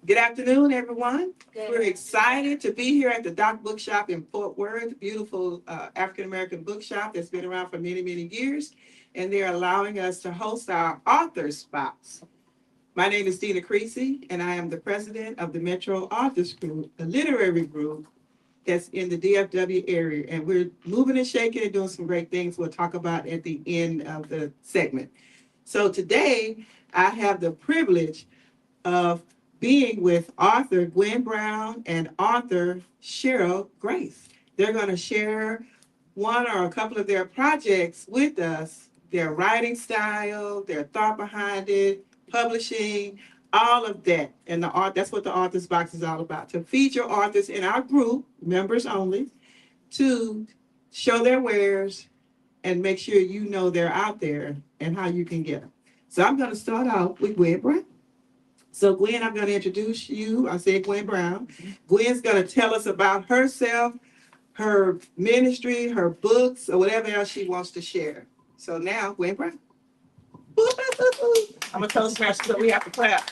Good afternoon, everyone. We're excited to be here at the Doc Bookshop in Fort Worth, beautiful African American bookshop that's been around for many, many years. And they're allowing us to host our author spots. My name is Dina Creasy, and I am the president of the Metro Authors Group, the literary group that's in the DFW area. And we're moving and shaking and doing some great things we'll talk about at the end of the segment. So today, I have the privilege of being with author Gwen Brown and author Cheryl Grace. They're going to share one or a couple of their projects with us, their writing style, their thought behind it, publishing, all of that. And the art, that's what the Authors Box is all about, to feature authors in our group, members only, to show their wares and make sure you know they're out there and how you can get them. So I'm going to start out with Gwen Brown. So Gwen, I'm going to introduce you. I said Gwen Brown. Gwen's going to tell us about herself, her ministry, her books, or whatever else she wants to share. So now, Gwen Brown. I'm a Toastmaster, so we have to clap.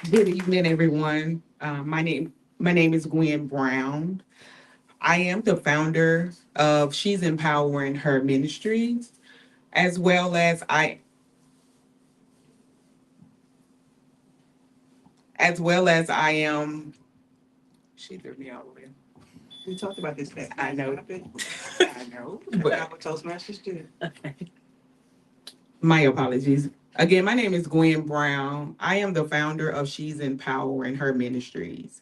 Good evening, everyone. My name is Gwen Brown. I am the founder of She's Empowering Her Ministries, as well as I am. She threw me all the way. We talked about this last I know. I know. But But I'm a Toastmasters too. my apologies. Again, my name is Gwen Brown. I am the founder of She's Empowering Her Ministries.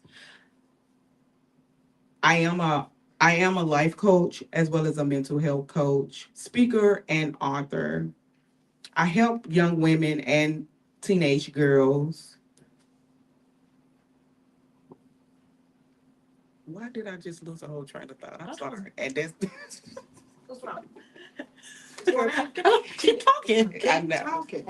I am a life coach as well as a mental health coach, speaker, and author. I help young women and teenage girls. Why did I just lose a whole train of thought? I'm sorry. And that's Keep talking. I know. Talking.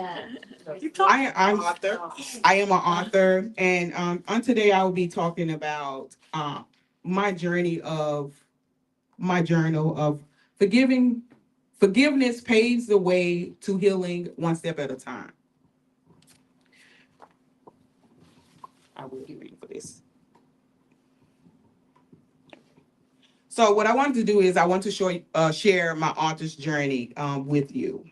Keep talking. I'm Author. I am an author, and on today I will be talking about my journey of my journal of forgiving. Forgiveness paves the way to healing one step at a time. I will be reading for this. So what I wanted to do is I want to share my author's journey with you.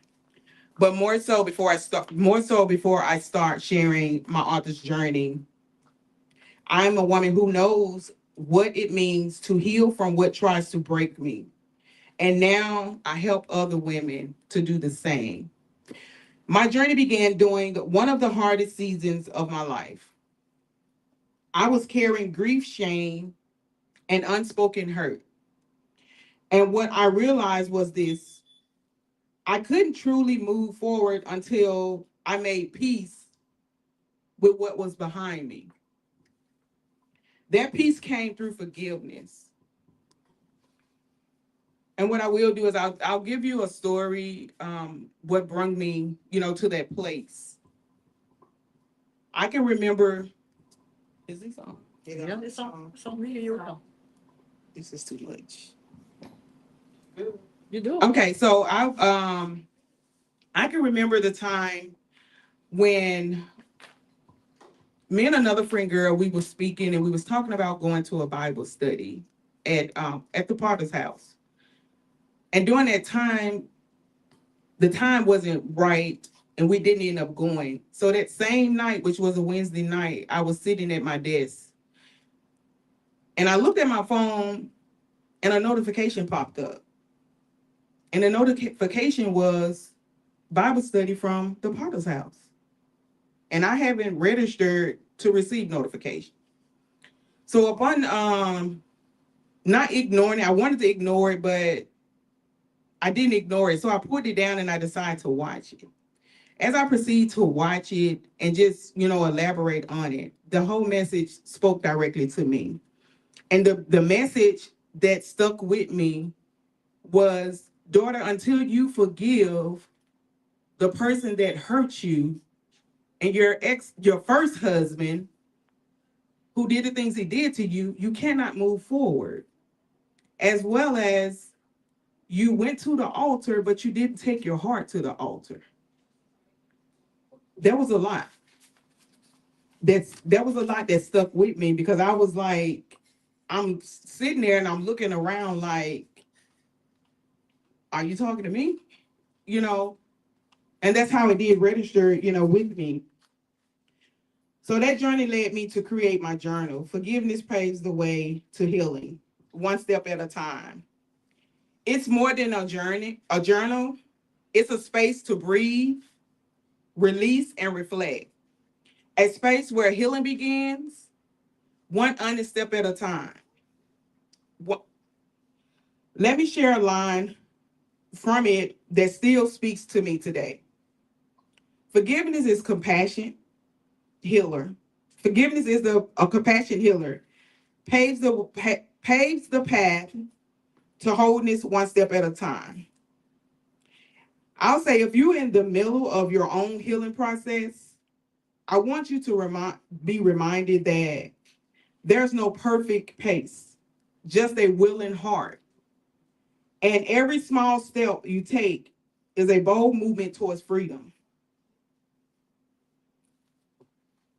But more so before I start sharing my author's journey, I'm a woman who knows what it means to heal from what tries to break me. And now I help other women to do the same. My journey began during one of the hardest seasons of my life. I was carrying grief, shame, and unspoken hurt. And what I realized was this: I couldn't truly move forward until I made peace with what was behind me. That peace came through forgiveness. And what I will do is I'll give you a story, what brought me, to that place. I can remember. Is this on? Yeah, it's on me. You know. This is too much. You do. Okay, so I can remember the time when me and another friend girl, we were speaking and we was talking about going to a Bible study at the Potter's house. And during that time, the time wasn't right and we didn't end up going. So that same night, which was a Wednesday night, I was sitting at my desk and I looked at my phone and a notification popped up. And the notification was Bible study from the Potter's house. And I haven't registered to receive notification. So upon not ignoring it, I wanted to ignore it, but I didn't ignore it. So I put it down and I decided to watch it. As I proceed to watch it and just, elaborate on it, the whole message spoke directly to me. And the message that stuck with me was, daughter, until you forgive the person that hurt you and your first husband who did the things he did to you, you cannot move forward. As well as you went to the altar, but you didn't take your heart to the altar. there was a lot. There was a lot that stuck with me because I was like, I'm sitting there and I'm looking around like, are you talking to me? You know, and that's how it did register, with me. So that journey led me to create my journal. Forgiveness paves the way to healing, one step at a time. It's more than a journal. It's a space to breathe, release, and reflect. A space where healing begins, one honest step at a time. What, let me share a line from it that still speaks to me today. Forgiveness is compassion healer. Forgiveness is a compassion healer. Paves the path to wholeness one step at a time. I'll say if you're in the middle of your own healing process, I want you to be reminded that there's no perfect pace, just a willing heart. And every small step you take is a bold movement towards freedom.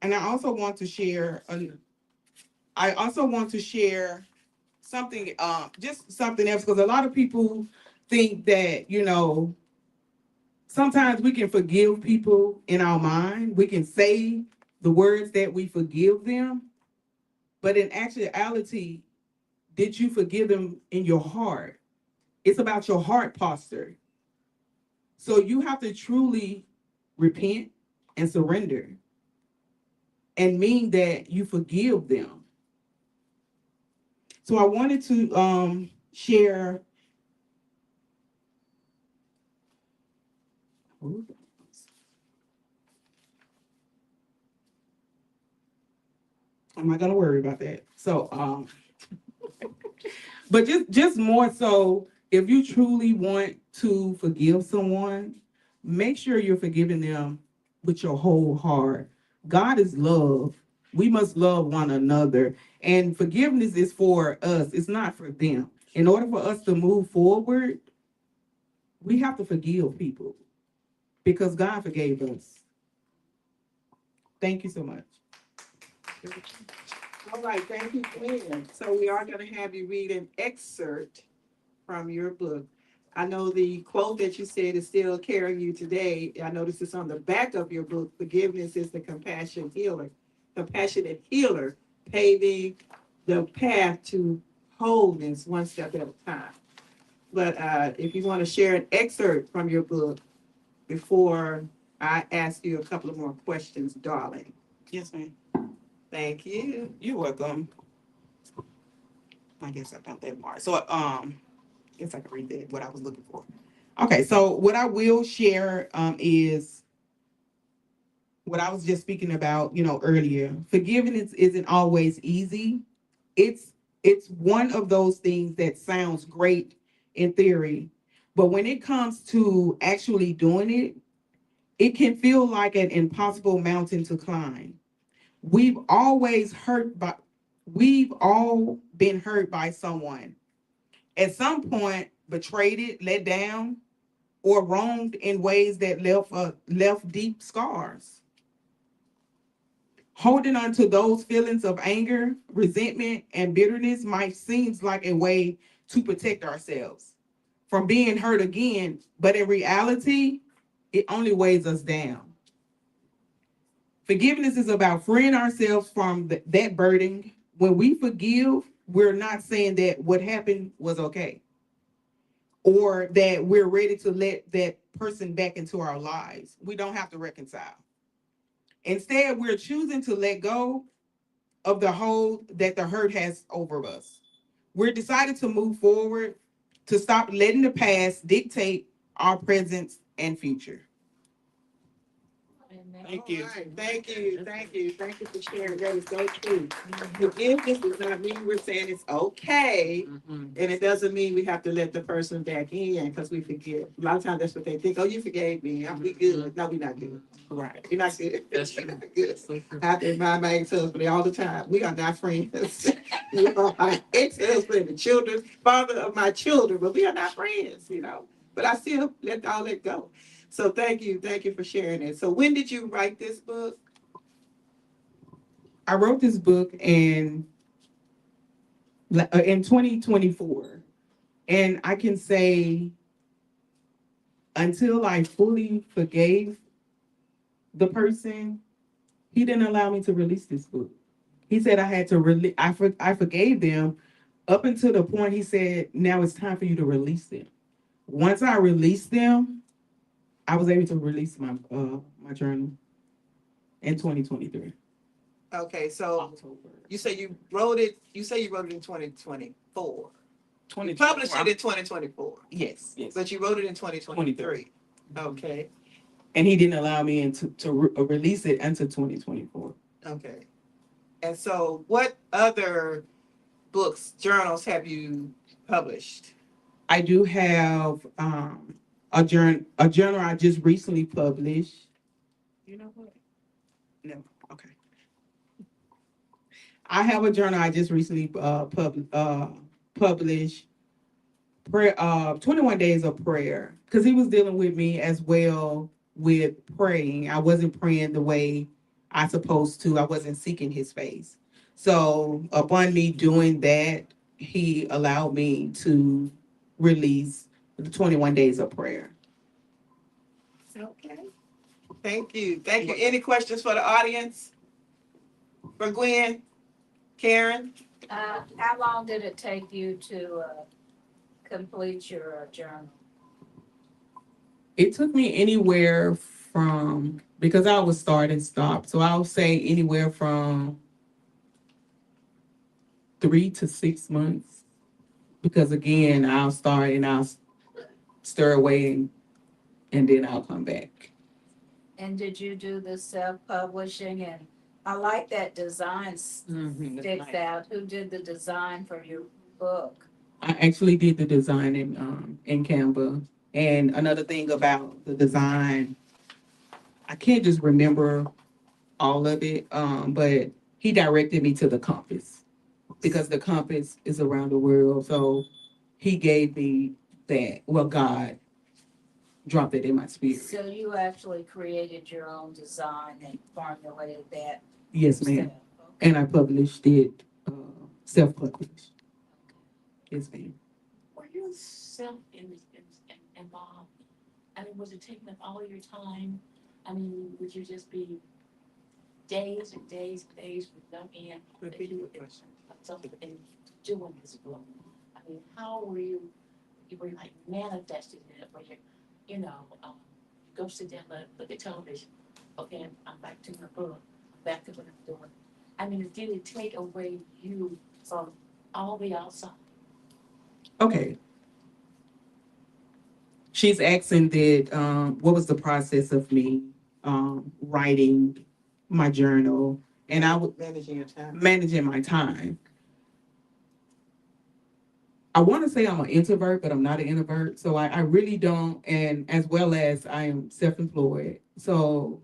And I also want to share something, just something else, because a lot of people think that, sometimes we can forgive people in our mind. We can say the words that we forgive them. But in actuality, did you forgive them in your heart? It's about your heart posture. So you have to truly repent and surrender and mean that you forgive them. So I wanted to share. I'm not gonna worry about that. So but just more so, if you truly want to forgive someone, make sure you're forgiving them with your whole heart. God is love. We must love one another. And forgiveness is for us, it's not for them. In order for us to move forward, we have to forgive people because God forgave us. Thank you so much. All right, thank you, Gwen. So we are going to have you read an excerpt from your book. I know the quote that you said is still carrying you today. I noticed it's on the back of your book. Forgiveness is the compassionate healer, paving the path to wholeness one step at a time. But if you want to share an excerpt from your book before I ask you a couple of more questions, darling. Yes, ma'am. Thank you. You're welcome. I guess I found that mark. So guess I can read that what I was looking for. Okay, so what I will share is what I was just speaking about, earlier. Forgiveness isn't always easy. It's one of those things that sounds great in theory, but when it comes to actually doing it, it can feel like an impossible mountain to climb. We've always hurt by we've all been hurt by someone. At some point, betrayed it, let down, or wronged in ways that left deep scars. Holding on to those feelings of anger, resentment, and bitterness might seem like a way to protect ourselves from being hurt again, but in reality, it only weighs us down. Forgiveness is about freeing ourselves from that burden. When we forgive, we're not saying that what happened was okay or that we're ready to let that person back into our lives. We don't have to reconcile. Instead, we're choosing to let go of the hold that the hurt has over us. We're decided to move forward, to stop letting the past dictate our present and future. Thank you. All right, thank you, thank you, thank you for sharing. That is so true. Forgiveness does not mean we're saying it's okay, and it doesn't mean we have to let the person back in because we forgive. A lot of times that's what they think. Oh, you forgave me. We good. No, we're not good. Right. You're not good. That's true. Good. So true. I have to remind my ex-husband all the time. We are not friends. We are my ex-husband, the children, father of my children, but we are not friends, But I still let all that go. So thank you for sharing it. So when did you write this book? I wrote this book in 2024, and I can say until I fully forgave the person, he didn't allow me to release this book. He said I had to release. I forgave them up until the point he said, "Now it's time for you to release them." Once I released them, I was able to release my journal in 2023. Okay, so October. you say you wrote it. You say you wrote it in 2024. You 2024. published it in 2024, Yes, yes. but you wrote it in 2023. Okay, And he didn't allow me to release it until 2024. okay. And so, what other books, journals have you published? I do have a journal I just recently published. You know what? No. Okay. I have a journal I just recently published. Prayer, 21 days of prayer, because he was dealing with me as well with praying. I wasn't praying the way I supposed to. I wasn't seeking his face. So upon me doing that, he allowed me to release the 21 days of prayer. Okay. Thank you. Thank you. Any questions for the audience? For Gwen? Karen? How long did it take you to complete your journal? It took me anywhere from, because I was start and stop, so I'll say anywhere from 3 to 6 months. Because again, I'll start and I'll stir away and then I'll come back. And did you do the self-publishing? And I like that design sticks out. Who did the design for your book? I actually did the design in Canva. And another thing about the design, I can't just remember all of it, but he directed me to the compass because the compass is around the world. So he gave me that. Well, God dropped it in my spirit. So you actually created your own design and formulated that Yes, ma'am. yourself. Okay. And I published it, self-published. Yes, ma'am. Were you involved? I mean, was it taking up all your time? I mean, would you just be days and days and days with no end? Repeat your question. Something in doing this book. I mean, how were you were like manifesting it where go sit down, look at television. Okay, I'm back to my book, back to what I'm doing. I mean, did it take away you from all the outside? Okay. She's asking that what was the process of me writing my journal, and I was Managing your time. managing my time. I want to say I'm an introvert, but I'm not an introvert. So I really don't, and as well as I am self-employed. So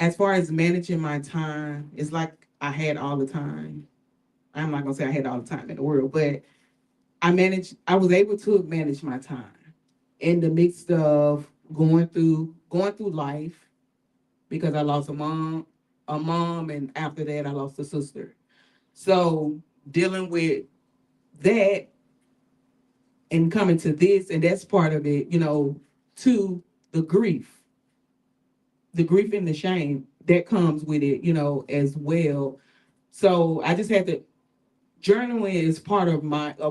as far as managing my time, it's like I had all the time. I'm not gonna say I had all the time in the world, but I was able to manage my time in the midst of going through life, because I lost a mom, and after that I lost a sister. So dealing with that and coming to this, and that's part of it, to the grief and the shame that comes with it, as well. So I just had to, journaling is part of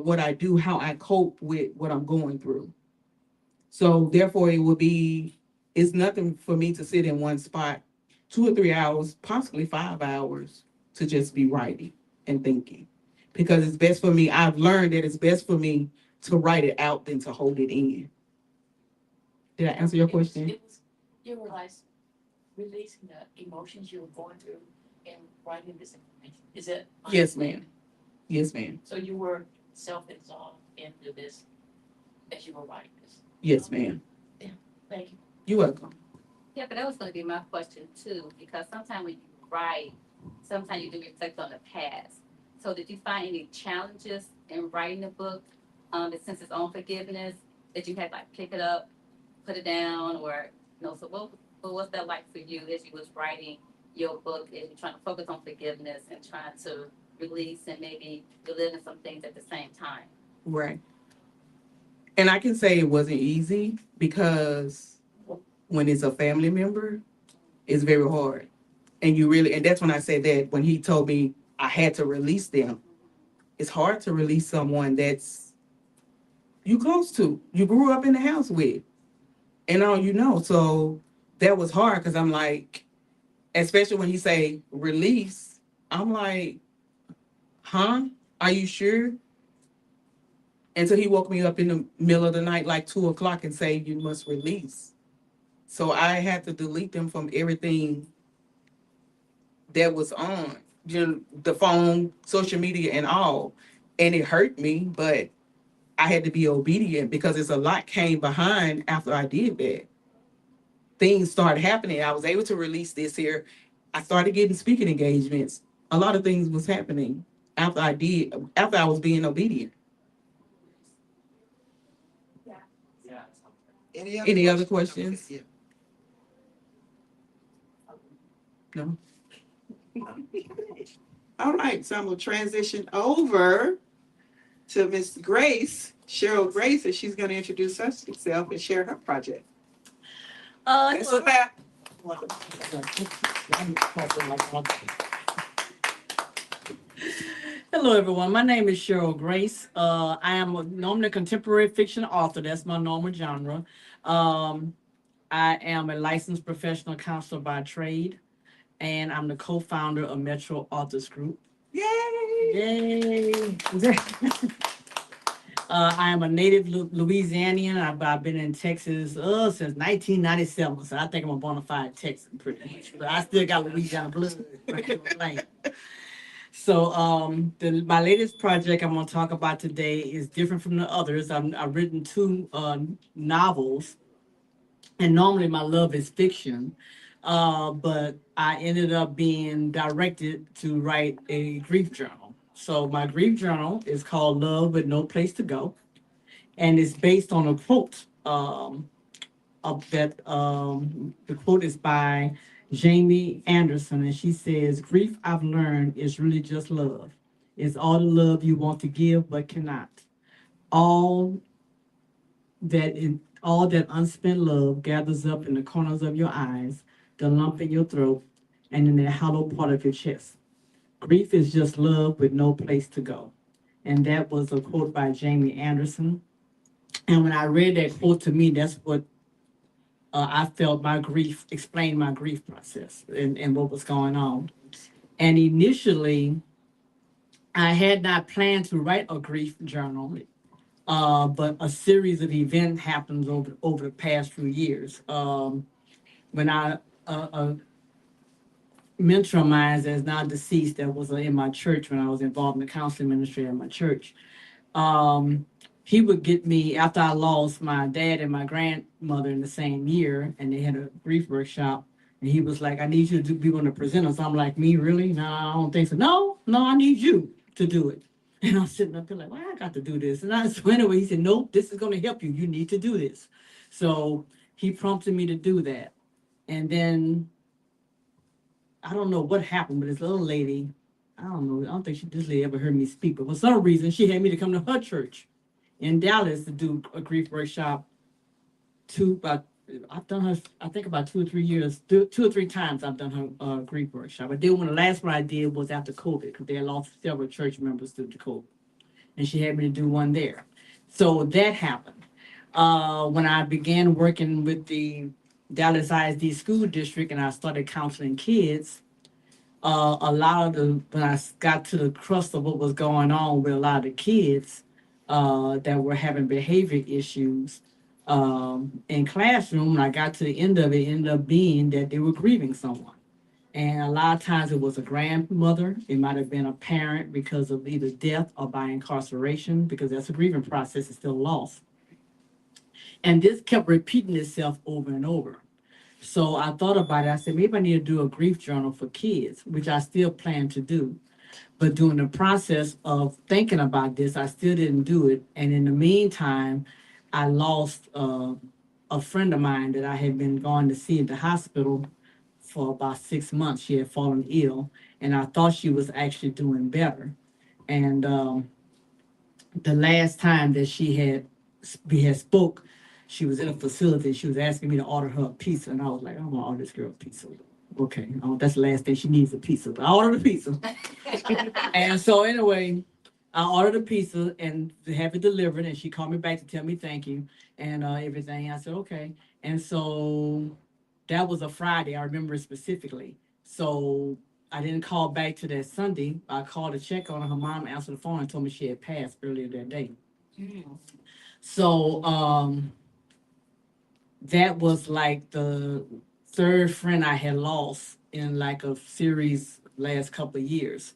what I do, how I cope with what I'm going through. So therefore it's nothing for me to sit in one spot 2 or 3 hours, possibly 5 hours, to just be writing and thinking. Because it's best for me. I've learned that it's best for me to write it out than to hold it in. Did I answer your question? You were like releasing the emotions you were going through and writing this information. Is it? Yes, ma'am. Yes, ma'am. So you were self-absorbed into this as you were writing this. Yes, ma'am. Yeah, thank you. You're welcome. Yeah, but that was gonna be my question too, because sometimes when you write, sometimes you do reflect on the past. So did you find any challenges in writing the book, since it's on forgiveness, that you had like pick it up put it down, or so what was that like for you as you was writing your book, as you're trying to focus on forgiveness and trying to release and maybe reliving some things at the same time? Right. And I can say it wasn't easy because when it's a family member, it's very hard. And that's when I said that when he told me I had to release them, it's hard to release someone that's you close to, you grew up in the house with, and all you know. So that was hard because I'm like, especially when he say release, I'm like, huh? Are you sure? Until he woke me up in the middle of the night, like 2 o'clock, and say, you must release. So I had to delete them from everything that was on, the phone, social media, and all. And it hurt me, but I had to be obedient because it's a lot came behind after I did that. Things started happening. I was able to release this here. I started getting speaking engagements. A lot of things was happening after I was being obedient. Any other questions? Yeah. No. All right, so I'm gonna transition over to Miss Grace, Cheryl Grace, and she's gonna introduce herself and share her project. Let's clap. Hello, everyone. My name is Cheryl Grace. I am normally a contemporary fiction author. That's my normal genre. I am a licensed professional counselor by trade, and I'm the co-founder of Metro Authors Group. Yay! Yay! I am a native Louisianian. I've been in Texas since 1997, so I think I'm a bona fide Texan pretty much. But I still got Louisiana blood. So my latest project I'm going to talk about today is different from the others. I've written 2 novels, and normally my love is fiction, but I ended up being directed to write a grief journal. So my grief journal is called Love with No Place to Go, and it's based on a quote the quote is by Jamie Anderson, and she says, "Grief I've learned is really just love. It's all the love you want to give but cannot. All all that unspent love gathers up in the corners of your eyes, the lump in your throat, and in the hollow part of your chest. Grief is just love with no place to go." And that was a quote by Jamie Anderson. And when I read that quote, to me, that's what I felt explained my grief process and what was going on. And initially, I had not planned to write a grief journal, but a series of events happened over the past few years. When a mentor of mine that's now deceased that was in my church when I was involved in the counseling ministry at my church, he would get me after I lost my dad and my grandmother in the same year, and they had a grief workshop. And he was like, "I need you to be one of the presenters." So I'm like, "Me, really? No, I don't think so." No, I need you to do it. And I'm sitting up there like, "Why I got to do this?" And so anyway, he said, "Nope, this is going to help you. You need to do this." So he prompted me to do that. And then I don't know what happened, but this little lady, I don't think this lady ever heard me speak, but for some reason she had me to come to her church in Dallas to do a grief workshop. I've done her, I think about 2 or 3 years, 2 or 3 times I've done her grief workshop. But then when the last one I did was after COVID, because they had lost several church members due to COVID. And she had me to do one there. So that happened. When I began working with the Dallas ISD school district and I started counseling kids, when I got to the crust of what was going on with a lot of the kids that were having behavior issues in classroom, when I got to the end of it, ended up being that they were grieving someone. And a lot of times it was a grandmother. It might have been a parent because of either death or by incarceration, because that's a grieving process, it's still loss. And this kept repeating itself over and over. So I thought about it. I said, maybe I need to do a grief journal for kids, which I still plan to do. But during the process of thinking about this, I still didn't do it. And in the meantime, I lost a a friend of mine that I had been going to see at the hospital for about 6 months. She had fallen ill, and I thought she was actually doing better. And the last time that we had spoke, she was in a facility. She was asking me to order her a pizza, and I was like, I'm gonna order this girl a pizza. Okay, that's the last thing she needs, a pizza. But I ordered a pizza. And so anyway, I ordered a pizza and to have it delivered, and she called me back to tell me thank you and everything. I said okay, and so that was a Friday. I remember it specifically. So I didn't call back to that Sunday. I called to check on her. Her mom answered the phone and told me she had passed earlier that day. So that was like the third friend I had lost in like a series last couple of years,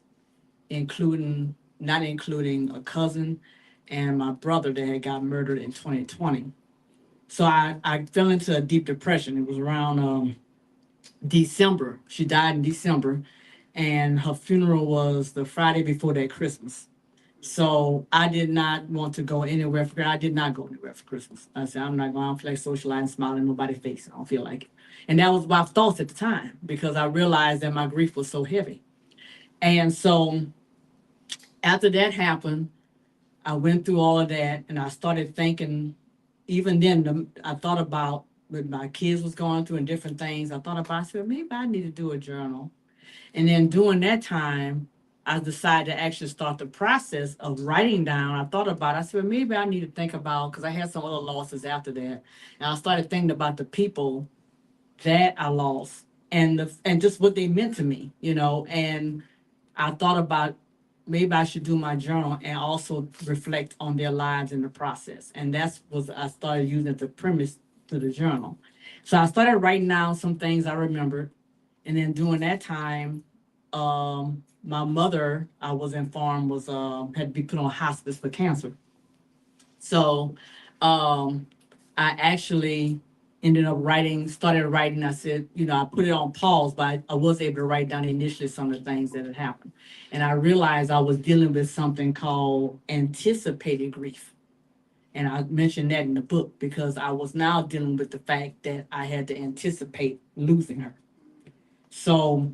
not including a cousin and my brother that had got murdered in 2020. So I fell into a deep depression. It was around December. She died in December, and her funeral was the Friday before that Christmas. So I did not want to go anywhere I did not go anywhere for Christmas. I said, I'm not going. I don't feel like socializing, smiling in nobody's face. I don't feel like it. And that was my thoughts at the time because I realized that my grief was so heavy. And so after that happened, I went through all of that and I started thinking, even then, I thought about what my kids was going through and different things. I said, maybe I need to do a journal. And then during that time, I decided to actually start the process of writing down. I said, well, maybe I need to think about, because I had some other losses after that. And I started thinking about the people that I lost and just what they meant to me, and I thought about maybe I should do my journal and also reflect on their lives in the process. And I started using the premise to the journal. So I started writing down some things I remembered. And then during that time, my mother, I was informed, had to be put on hospice for cancer. So I actually started writing. I said, I put it on pause, but I was able to write down initially some of the things that had happened. And I realized I was dealing with something called anticipated grief. And I mentioned that in the book because I was now dealing with the fact that I had to anticipate losing her. So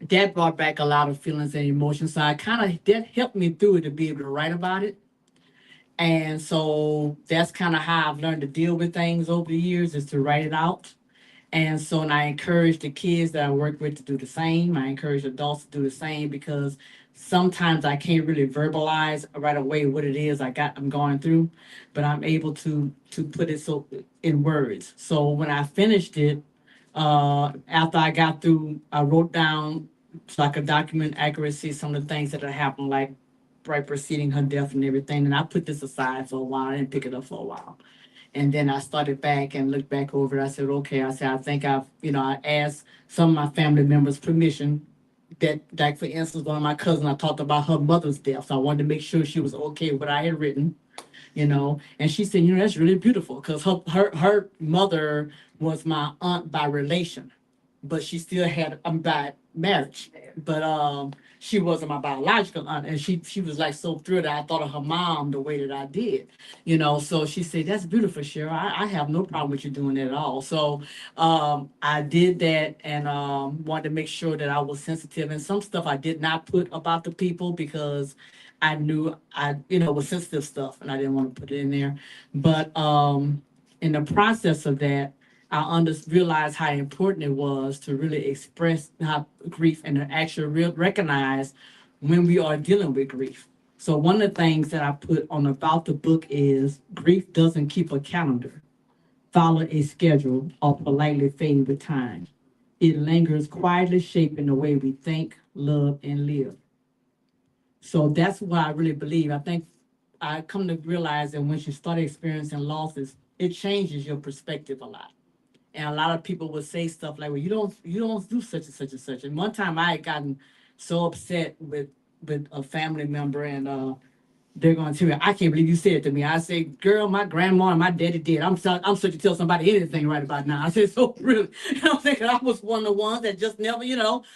that brought back a lot of feelings and emotions. So that helped me through it to be able to write about it. And so that's kind of how I've learned to deal with things over the years, is to write it out. And so I encourage the kids that I work with to do the same. I encourage adults to do the same because sometimes I can't really verbalize right away what it is I'm going through, but I'm able to put it in words. So when I finished it, after I got through, I wrote down so I could document accuracy some of the things that had happened, like right preceding her death and everything. And I put this aside for a while. I didn't pick it up for a while. And then I started back and looked back over it. I said, okay, I think I asked some of my family members permission that, like, for instance, one of my cousins, I talked about her mother's death. So I wanted to make sure she was okay with what I had written, and she said, that's really beautiful because her mother was my aunt by relation, but she still had, by marriage, but she wasn't my biological aunt. And she was like so thrilled that I thought of her mom the way that I did, so she said, that's beautiful, Cheryl. I have no problem with you doing that at all. So I did that and wanted to make sure that I was sensitive. And some stuff I did not put about the people because I knew was sensitive stuff and I didn't want to put it in there. But in the process of that, I realized how important it was to really express how grief and to actually recognize when we are dealing with grief. So one of the things that I put on about the book is grief doesn't keep a calendar, follow a schedule, or politely fade with time. It lingers quietly shaping the way we think, love, and live. So that's what I really believe. I think I come to realize that once you start experiencing losses, it changes your perspective a lot. And a lot of people would say stuff like, well, you don't do such and such and such. And one time I had gotten so upset with a family member and they're going to tell me, I can't believe you said it to me. I say, girl, my grandma and my daddy did. I'm such to tell somebody anything right about now. I said, so really? I'm thinking I was one of the ones that just never,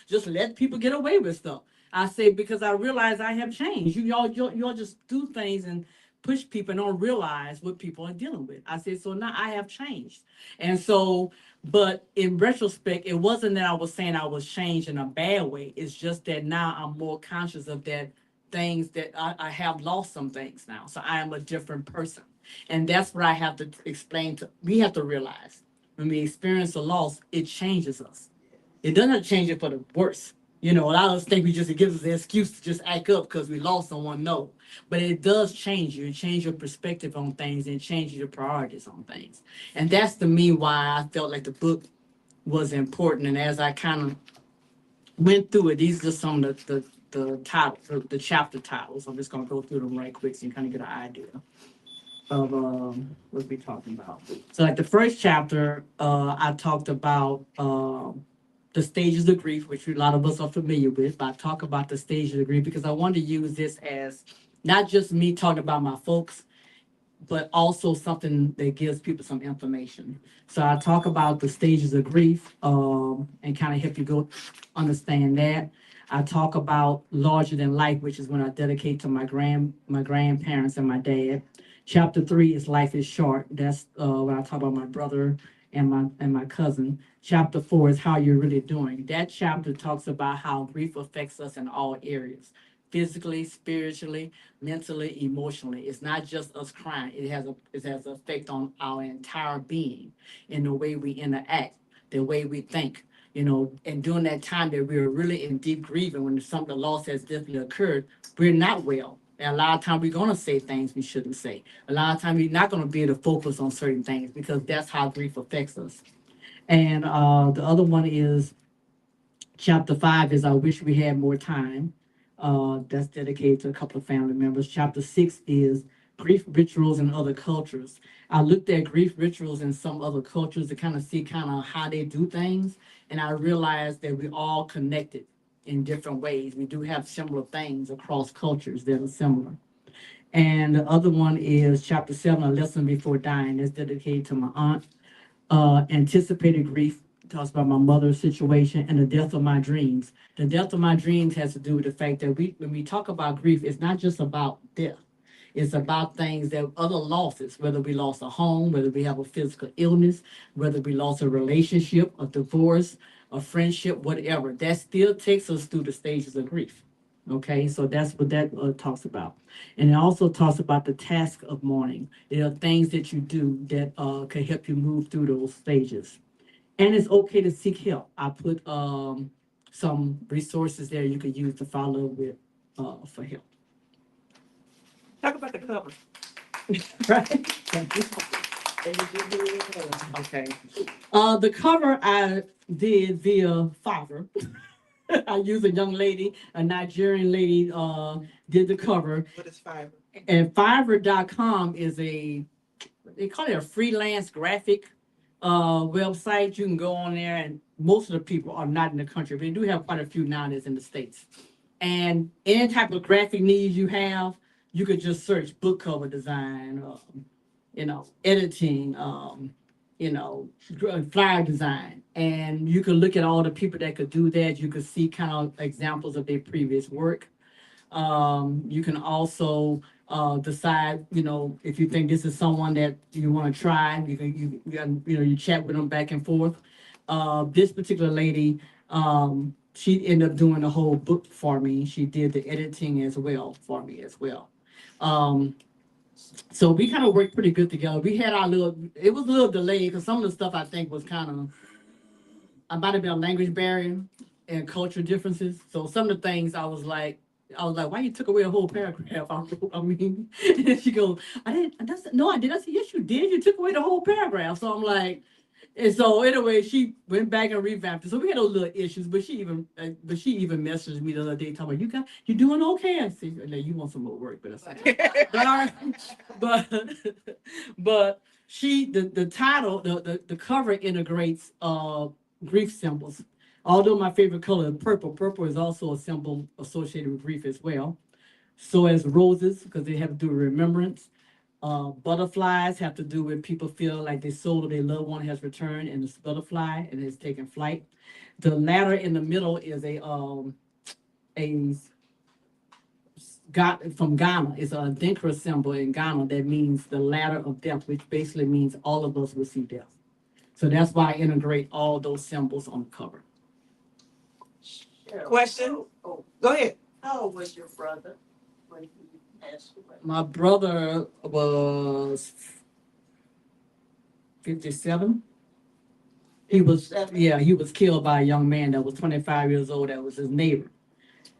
just let people get away with stuff. I say, because I realize I have changed. Y'all just do things and push people and don't realize what people are dealing with. I said, so now I have changed. And so, but in retrospect, it wasn't that I was saying I was changed in a bad way. It's just that now I'm more conscious of that things that I have lost some things now. So I am a different person. And that's what I have to explain to, we have to realize when we experience a loss, it changes us. It doesn't change it for the worse. You know, a lot of us think it gives us the excuse to just act up because we lost someone. No, but it does change you. It changes your perspective on things and changes your priorities on things. And that's to me why I felt like the book was important. And as I kind of went through it, these are some of the titles, the chapter titles. I'm just going to go through them right quick so you kind of get an idea of what we're talking about. So like the first chapter, I talked about the stages of grief, which a lot of us are familiar with, but I talk about the stages of grief because I want to use this as not just me talking about my folks, but also something that gives people some information. So I talk about the stages of grief and kind of help you go understand that. I talk about larger than life, which is when I dedicate to my grandparents and my dad. Chapter 3 is life is short. That's when I talk about my brother and my cousin. Chapter 4 is how you're really doing. That chapter talks about how grief affects us in all areas, physically, spiritually, mentally, emotionally. It's not just us crying. It has an effect on our entire being in the way we interact, the way we think. You know, and during that time that we were really in deep grieving, when the loss has definitely occurred, we're not well. And a lot of times we're going to say things we shouldn't say. A lot of times we're not going to be able to focus on certain things because that's how grief affects us. And the other one is chapter 5 is I wish we had more time. That's dedicated to a couple of family members. Chapter 6 is grief rituals in other cultures. I looked at grief rituals in some other cultures to kind of see kind of how they do things. And I realized that we're all connected in different ways. We do have similar things across cultures that are similar. And the other one is chapter 7, A Lesson Before Dying. That's dedicated to my aunt. Anticipated grief talks about my mother's situation and the death of my dreams. The death of my dreams has to do with the fact that when we talk about grief, it's not just about death. It's about things that other losses, whether we lost a home, whether we have a physical illness, whether we lost a relationship, a divorce, a friendship, whatever. That still takes us through the stages of grief. Okay, so that's what that talks about. And it also talks about the task of mourning. There are things that you do that can help you move through those stages. And it's okay to seek help. I put some resources there you could use to follow with for help. Talk about the cover. Right? Okay. The cover I did via Fiverr. I used a young lady, a Nigerian lady, did the cover. What is Fiverr? And Fiverr.com is they call it a freelance graphic website. You can go on there, and most of the people are not in the country, but they do have quite a few nowadays in the States. And any type of graphic needs you have, you could just search book cover design, editing, flyer design. And you can look at all the people that could do that. You could see kind of examples of their previous work. You can also decide, if you think this is someone that you want to try, you chat with them back and forth. This particular lady, she ended up doing the whole book for me. She did the editing as well for me as well. So we kind of worked pretty good together. We had it was a little delayed because some of the stuff I think was I might have been a language barrier and cultural differences. So some of the things I was like, why you took away a whole paragraph? And then she goes, I didn't. No, I did. I said, yes, you did. You took away the whole paragraph. So I'm like, and so anyway, she went back and revamped it. So we had those little issues, but she even messaged me the other day talking about, you doing okay? I said, no, you want some more work, but I said, but she the title, the cover integrates grief symbols. Although my favorite color is purple, purple is also a symbol associated with grief as well. So as roses, because they have to do with remembrance. Butterflies have to do with people feel like their soul of their loved one has returned, and this butterfly and has taken flight. The ladder in the middle is a got from Ghana. It's a Dinkra symbol in Ghana that means the ladder of death, which basically means all of us will see death. So that's why I integrate all those symbols on the cover. Question? Oh, Go ahead. how old was your brother when he passed away? My brother was 57. He was, 57? yeah, he was killed by a young man that was 25 years old. That was his neighbor.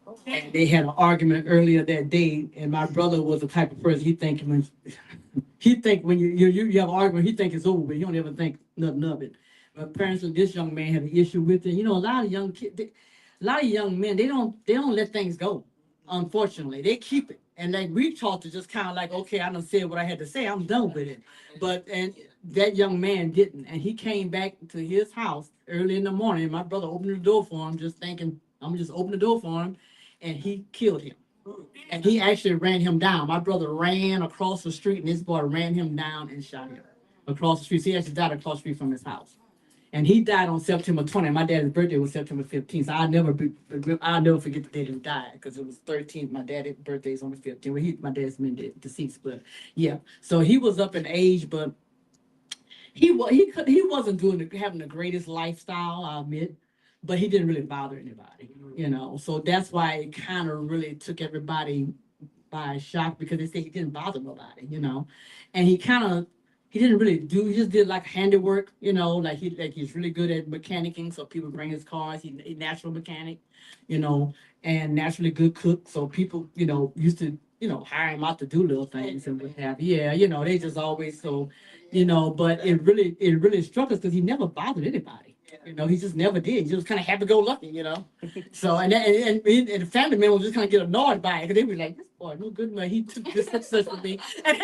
Okay. And they had an argument earlier that day. And my brother was the type of person he think when you have an argument, he think it's over, but he don't ever think nothing of it. But apparently, this young man had an issue with it. You know, a lot of young kids, a lot of young men, they don't let things go. Unfortunately, they keep it. And like we taught to just kind of like, okay, I done said what I had to say. I'm done with it. But and that young man didn't, and he came back to his house early in the morning. My brother opened the door for him, just thinking, I'm just open the door for him, and he killed him. And he actually ran him down. My brother ran across the street, and this boy ran him down and shot him across the street. So he actually died across the street from his house. And he died on September 20th. My dad's birthday was September 15th. So I'll never forget the day he died because it was 13th. My dad's birthday is on the 15th. Well, my dad's been deceased, but yeah. So he was up in age, but he wasn't having the greatest lifestyle, I admit, but he didn't really bother anybody, you know. So that's why it kind of really took everybody by shock because they say he didn't bother nobody, you know. And he didn't really he just did like handiwork, you know, like he's really good at mechanicking. So people bring his cars. He's a natural mechanic, you know, and naturally good cook. So people, you know, used to, you know, hire him out to do little things and what have you. Yeah, you know, they just always so, you know, but it really struck us because he never bothered anybody. You know, he just never did. He just kind of happy-go-lucky, you know. So and the family members just kind of get annoyed by it because they be like, "This boy, no good man. He took this such for me," but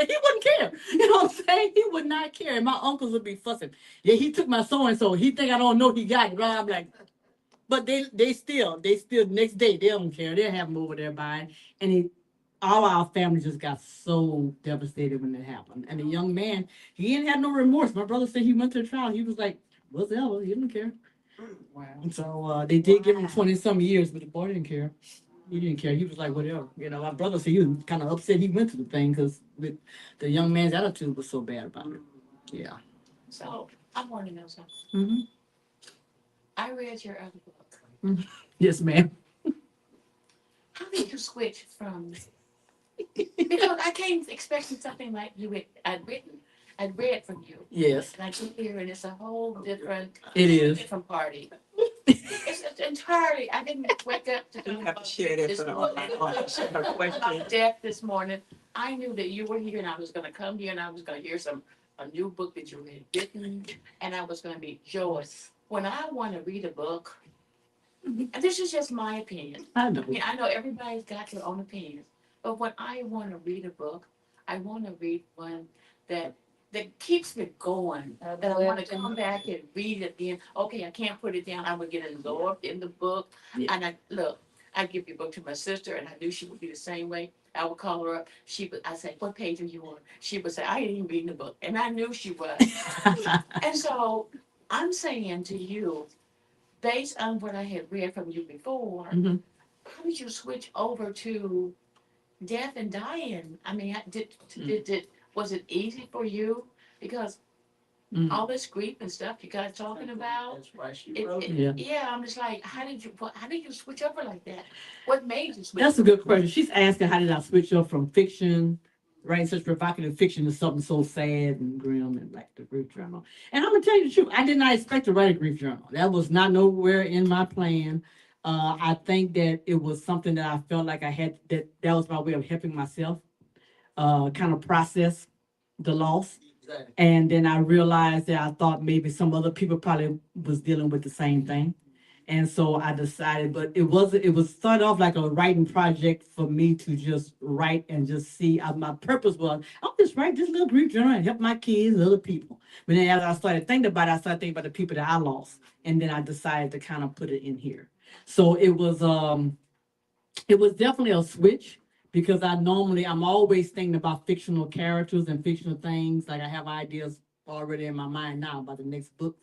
he wouldn't care. You know what I'm saying? He would not care. And my uncles would be fussing. Yeah, he took my so and so. He think I don't know he got it. Right? I'm like, but they still next day they don't care. They'll have him over there buying. And all our family just got so devastated when it happened. And the young man, he didn't have no remorse. My brother said he went to the trial. He was like, whatever, he didn't care. Wow. And so they did give him 20-some years, but the boy didn't care. He didn't care. He was like, whatever. You know, my brother said he was kind of upset he went to the thing because the young man's attitude was so bad about it. Yeah. So I want to know something. Mm-hmm. I read your other book. Yes, ma'am. How did you switch from? Because I came expecting something like I'd read from you. Yes, And I get here and it's a whole different. it is. Different party. It's entirely. I didn't wake up to You have to share that this for the morning. her question. About death this morning. I knew that you were here and I was going to come here and I was going to hear a new book that you had written and I was going to be joyous. When I want to read a book, and this is just my opinion. I know. I mean, I know everybody's got their own opinions, but when I want to read a book, I want to read one that keeps me going. That I want to come back and read it again. Okay, I can't put it down. I would get absorbed in the book. Yeah. And I'd give your book to my sister, and I knew she would be the same way. I would call her up. I say, "What page are you on?" She would say, "I ain't even reading the book," and I knew she was. And so I'm saying to you, based on what I had read from you before, Mhm. how did you switch over to death and dying? I mean, was it easy for you? Because Mhm. all this grief and stuff you guys talking about. That's why she It, wrote it- it. Yeah. yeah, I'm just like, how did you switch over like that? What made you switch? That's a good question. She's asking how did I switch up from fiction, writing such provocative fiction to something so sad and grim and like the grief journal. And I'm gonna tell you the truth, I did not expect to write a grief journal. That was not nowhere in my plan. I think that it was something that I felt like I had that was my way of helping myself kind of process the loss. Exactly. And then I realized that I thought maybe some other people probably was dealing with the same thing. And so I decided, but it was started off like a writing project for me to just write and just see. My purpose was, I'll just write this little grief journal and help my kids and other people. But then as I started thinking about it, I started thinking about the people that I lost. And then I decided to kind of put it in here. So it was definitely a switch because I'm always thinking about fictional characters and fictional things. Like I have ideas already in my mind now about the next book.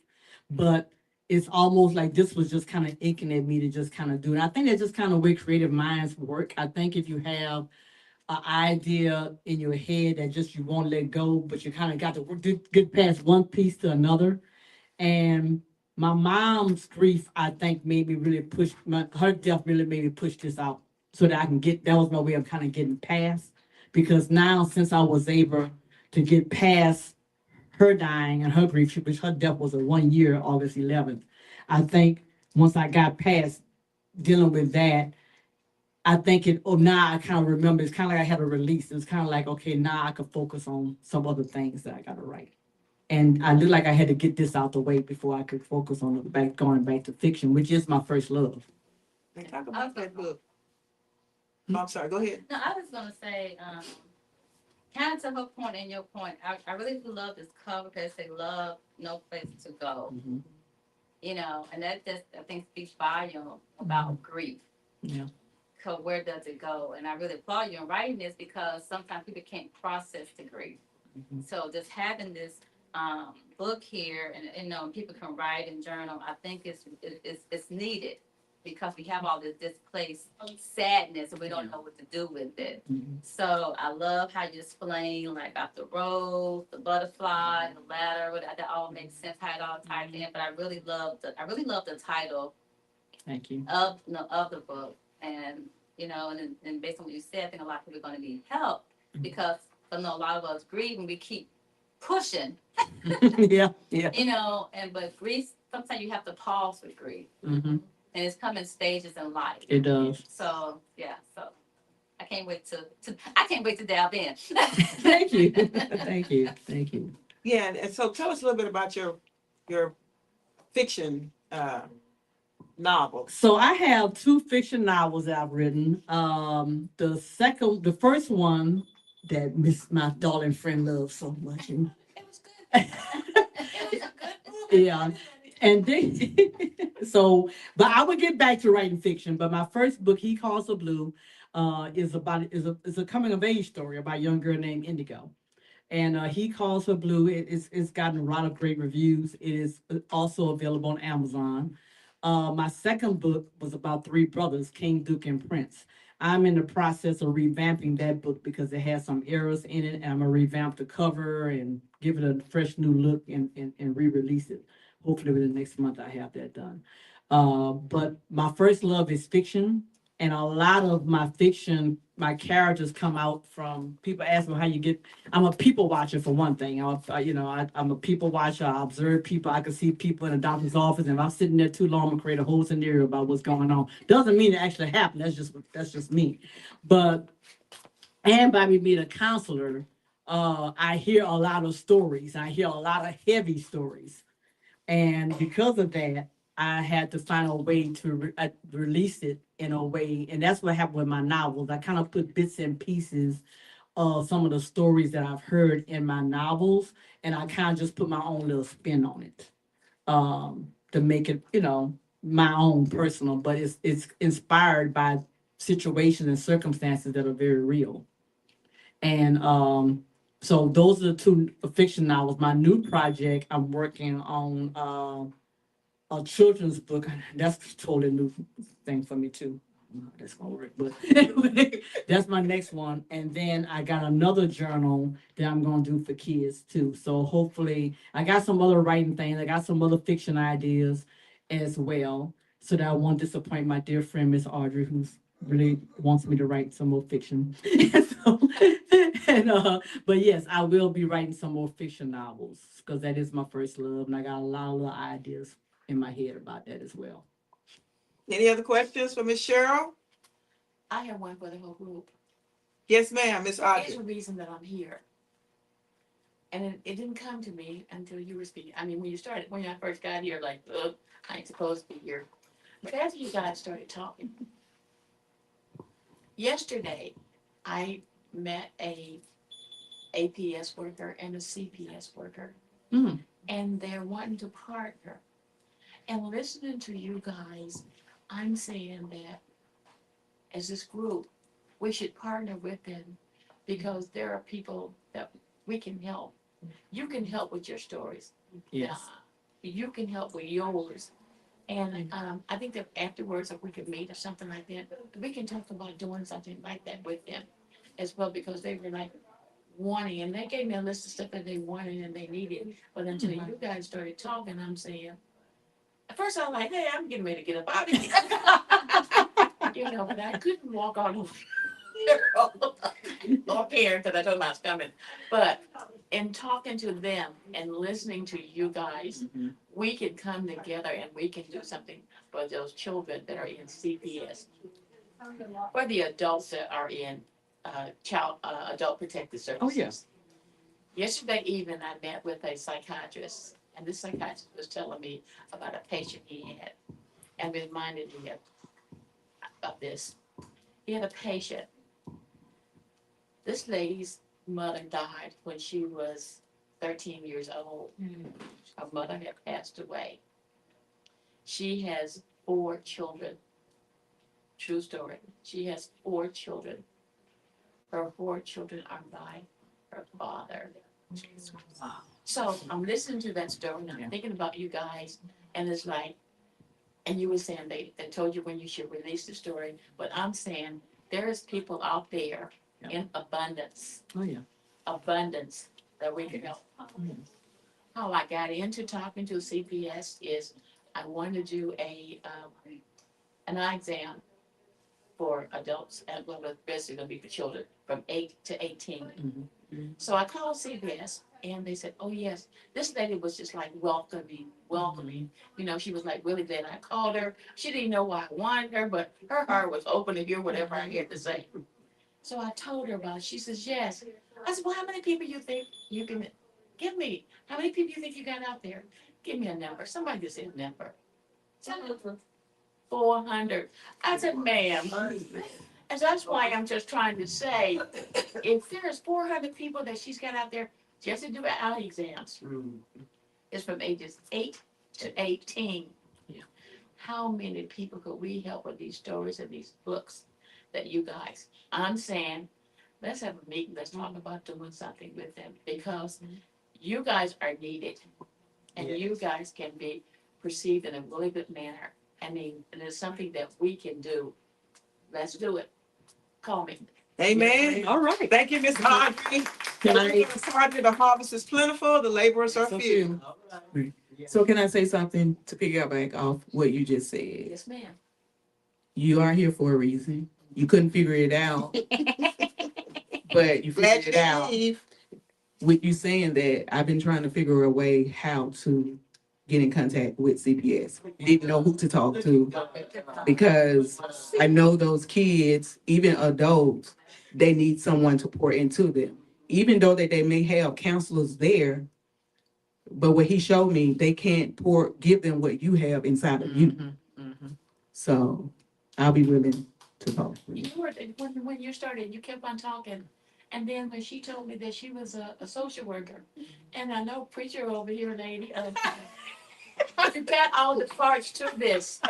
But it's almost like this was just kind of inking at me to just kind of do it. I think that's just kind of where creative minds work. I think if you have an idea in your head that just you won't let go, but you kind of got to get past one piece to another. And my mom's grief, I think, made me really push her death really made me push this out so that I can get, that was my way of kind of getting past. Because now, since I was able to get past her dying and her grief, which her death was a 1 year, August 11th, I think once I got past dealing with that, I think now I kind of remember, it's kind of like I had a release. It was kind of like, okay, now I could focus on some other things that I got to write. And I looked like I had to get this out the way before I could focus on going back to fiction, which is my first love. Talk about that book. Oh, I'm sorry, go ahead. No, I was gonna say, kind of to her point and your point, I really do love this cover because they love no place to go. Mhm. You know, and that just, I think, speaks volume about grief. Yeah. So where does it go? And I really applaud you in writing this because sometimes people can't process the grief. Mhm. So just having this book here, and you know, people can write and journal, I think it's needed because we have all this displaced sadness and we don't know what to do with it. Mhm. So I love how you explain like about the rose, the butterfly, the ladder. That all makes sense how it all ties in. But I really love the title Thank you. of the book, and you know, and based on what you said, I think a lot of people are going to need help because I know a lot of us grieve and we keep pushing, Yeah, yeah. you know, but grief, sometimes you have to pause with grief. Mhm. And it's come in stages in life. It does. So yeah, so I can't wait to delve in. Thank you. Thank you. Thank you. Yeah, and so tell us a little bit about your fiction novels. So I have 2 fiction novels that I've written. The first one that my darling friend loves so much. It was good. It was a good book. Yeah. And then, but I would get back to writing fiction. But my first book, He Calls Her Blue, is a coming of age story about a young girl named Indigo. And He Calls Her Blue. It's gotten a lot of great reviews. It is also available on Amazon. My second book was about 3 brothers, King, Duke, and Prince. I'm in the process of revamping that book because it has some errors in it, and I'm gonna revamp the cover and give it a fresh new look and re-release it. Hopefully within the next month I have that done. But my first love is fiction, and a lot of my fiction, my characters come out from people ask me how you get. I'm a people watcher for one thing. I'm a people watcher. I observe people. I can see people in a doctor's office, and if I'm sitting there too long, I'm gonna create a whole scenario about what's going on. Doesn't mean it actually happened. That's just me. But and by me being a counselor, I hear a lot of stories. I hear a lot of heavy stories. And because of that, I had to find a way to release it in a way. And that's what happened with my novels. I kind of put bits and pieces of some of the stories that I've heard in my novels. And I kind of just put my own little spin on it to make it, my own personal. But it's inspired by situations and circumstances that are very real. And so those are the 2 fiction novels. My new project, I'm working on a children's book. That's a totally new thing for me too. That's gonna work, but anyway, that's my next one. And then I got another journal that I'm gonna do for kids too. So hopefully, I got some other writing things. I got some other fiction ideas as well. So that I won't disappoint my dear friend Miss Audrey, who's really wants me to write some more fiction. But yes, I will be writing some more fiction novels because that is my first love, and I got a lot of little ideas in my head about that as well. Any other questions for Miss Cheryl? I have one for the whole group. Yes, ma'am, Miss Here's Audrey. the reason that I'm here. And it didn't come to me until you were speaking. I mean, when I first got here, like, ugh, I ain't supposed to be here. But as you guys started talking, yesterday, I met a APS worker and a CPS worker. Mm. And they're wanting to partner. And listening to you guys, I'm saying that as this group, we should partner with them because there are people that we can help. You can help with your stories. Yes. You can help with yours. And, I think that afterwards, if we could meet or something like that, we can talk about doing something like that with them as well, because they were like wanting, and they gave me a list of stuff that they wanted and they needed. But until you guys started talking, I'm saying, at first I was like, hey, I'm getting ready to get up out of here. You know, but I couldn't walk all over up here because I told them I was coming. But in talking to them and listening to you guys, we can come together and we can do something for those children that are in CPS, for the adults that are in adult protective services. Oh, yes. Yesterday evening, I met with a psychiatrist, and this psychiatrist was telling me about a patient he had, and reminded me of this. He had a patient. This lady's mother died when she was 13 years old. Her mother had passed away. She has 4 children. True story. She has 4 children. Her 4 children are by her father. So I'm listening to that story and I'm thinking about you guys, and it's like, and you were saying they told you when you should release the story, but I'm saying there is people out there in abundance. Oh, yeah. Abundance that we can help. How I got into talking to CPS is I wanted to do an eye exam for adults, and well, basically gonna be for children from 8 to 18. So I called CPS and they said, oh yes, this lady was just like welcoming. You know, she was like really glad I called her. She didn't know why I wanted her, but her heart was open to hear whatever I had to say. So I told her about it. She says, yes. I said, well, how many people you think you can give me? How many people you think you got out there? Give me a number. Somebody just said a number. 400. I said, ma'am. And that's why I'm just trying to say, if there's 400 people that she's got out there just to do eye exams, it's from ages 8 to 18. Yeah. How many people could we help with these stories and these books that you guys? I'm saying, let's have a meeting, let's talk about doing something with them, because you guys are needed. And you guys can be perceived in a really good manner. I mean, and it's something that we can do. Let's do it. Call me. Amen. All right. Thank you, Ms. Audrey. Can I, Sergeant, the harvest is plentiful, the laborers are So few. so can I say something to piggyback off what you just said? Yes, ma'am. You are here for a reason. You couldn't figure it out, but you Glad figured you it out. didn't leave. With you saying that, I've been trying to figure a way how to get in contact with CPS. Didn't know who to talk to, because I know those kids, even adults, they need someone to pour into them. Even though that they may have counselors there, but what he showed me, they can't give them what you have inside of you. So I'll be willing to talk. You were, when you started, you kept on talking. And then when she told me that she was a social worker, and I know preacher over here, lady, you got all the parts to this.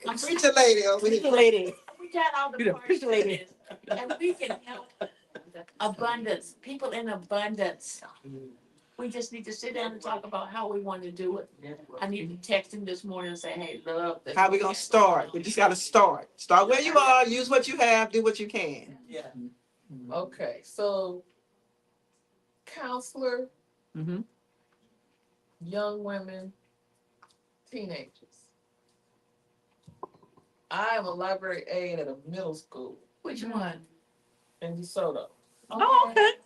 I'm Preacher lady over here. lady. We got all the You know, parts preacher to lady. this. And we can help abundance, people in abundance. We just need to sit down and talk about how we want to do it. I need to text him this morning and say, hey, love. How we gonna start? We just gotta start. Start where you are, use what you have, do what you can. Okay, so counselor, Mhm. young women, teenagers. I am a library aide at a middle school Which one? in DeSoto. Oh, okay.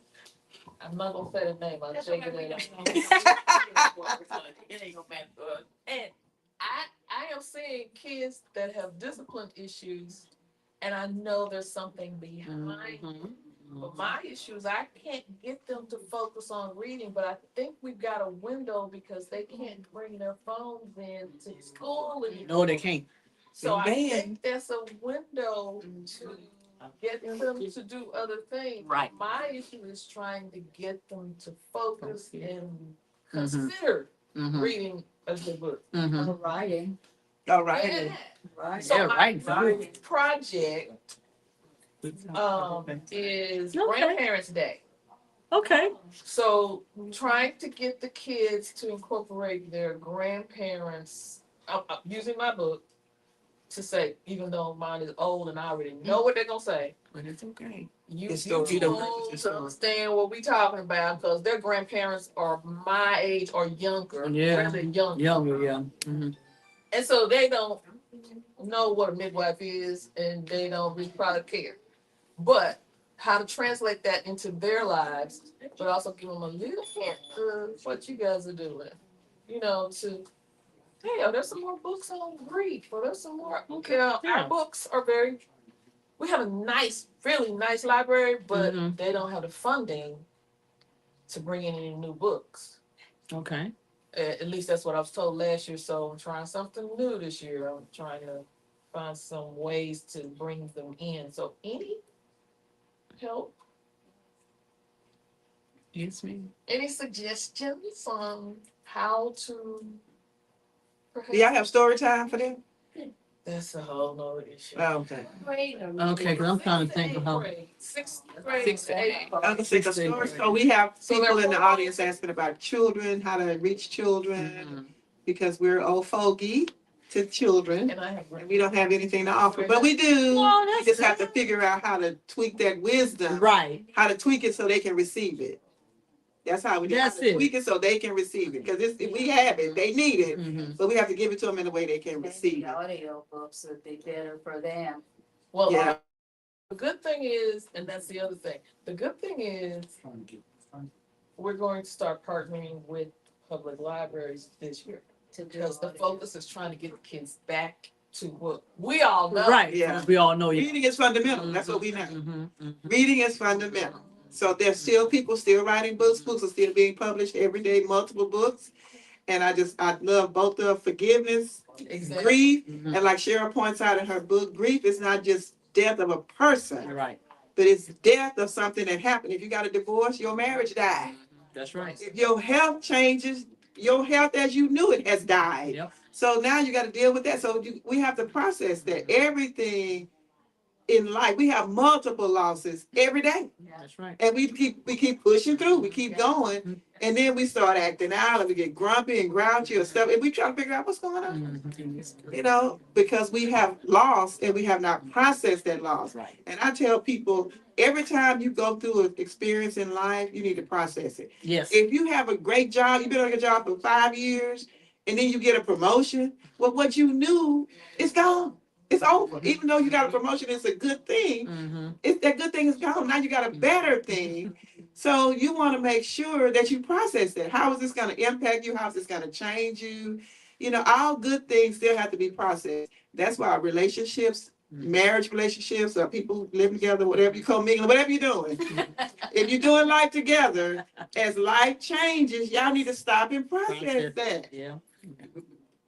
I'm not gonna say the name, I'll That's take okay. it in. It ain't gonna matter. And I am seeing kids that have discipline issues, and I know there's something behind. But my issue is I can't get them to focus on reading, but I think we've got a window because they can't bring their phones in to school anymore. No, they can't. So I Amen. think there's a window to get them to do other things. Right. My issue is trying to get them to focus and consider reading a good book. Writing, All right. right? So right. my project is Grandparents' Day. Okay. So trying to get the kids to incorporate their grandparents' I'm using my book to say, even though mine is old and I already know what they're gonna say, But it's okay. you It's too still- old to understand what we talking about, because their grandparents are my age or younger, Yeah. really younger. Younger, yeah. Mhm. And so they don't know what a midwife is, and they don't really probably care. But how to translate that into their lives, but also give them a little hint of what you guys are doing. You know, to hey, there's some more books on Greek, or there's some more. You know, our books are very. We have a nice, really nice library, but they don't have the funding to bring in any new books. Okay. At least that's what I was told last year. So I'm trying something new this year. I'm trying to find some ways to bring them in. So any help, Yes, ma'am. any suggestions on how to? Do y'all have story time for them? That's a whole nother issue. Oh, okay. Okay, because I'm trying to think of how. Sixth grade. Sixth to and eighth. I was gonna say, so we have So people in the they're- audience asking about children, how to reach children, because we're old fogey to children. And I have. And we don't have anything to offer, but we do. Oh, We that's just have to figure out how to tweak that wisdom, Right. how to tweak it so they can receive it. That's how we do That's to it. tweak it so they can receive it. Because if we have it, they need it, Mhm. but we have to give it to them in a way they can And receive the it. audio books would be better for them. Well, Yeah. the good thing is, and that's the other thing, the good thing is we're going to start partnering with public libraries this year. To do Because the audio. focus is trying to get the kids back to what we all know. Right. Yeah. We all know you. Reading is fundamental. That's what we know. Mhm. Reading is fundamental. So there's still people still writing books. Books are still being published every day, multiple books. And I love both of forgiveness, Exactly. grief, Mhm. and like Cheryl points out in her book, grief is not just death of a person, Right. but it's death of something that happened. If you got a divorce, your marriage died. That's right. If your health changes, your health as you knew it has died. Yep. So now you got to deal with that. So we have to process that. Everything in life, we have multiple losses every day. That's right. And we keep pushing through, we keep going, and then we start acting out and we get grumpy and grouchy or stuff, and we try to figure out what's going on. Mhm. You know, because we have lost and we have not processed that loss. Right. And I tell people, every time you go through an experience in life, you need to process it. Yes. If you have a great job, you've been on your job for 5 years, and then you get a promotion, well, what you knew is gone. It's over. Even though you got a promotion, it's a good thing. Mhm. It's that good thing is gone. Now you got a better thing. So you want to make sure that you process that. How is this going to impact you? How is this going to change you? You know, all good things still have to be processed. That's why relationships, marriage relationships, or people living together, whatever you call mingling, whatever you're doing. If you're doing life together, as life changes, y'all need to stop and process that. Yeah.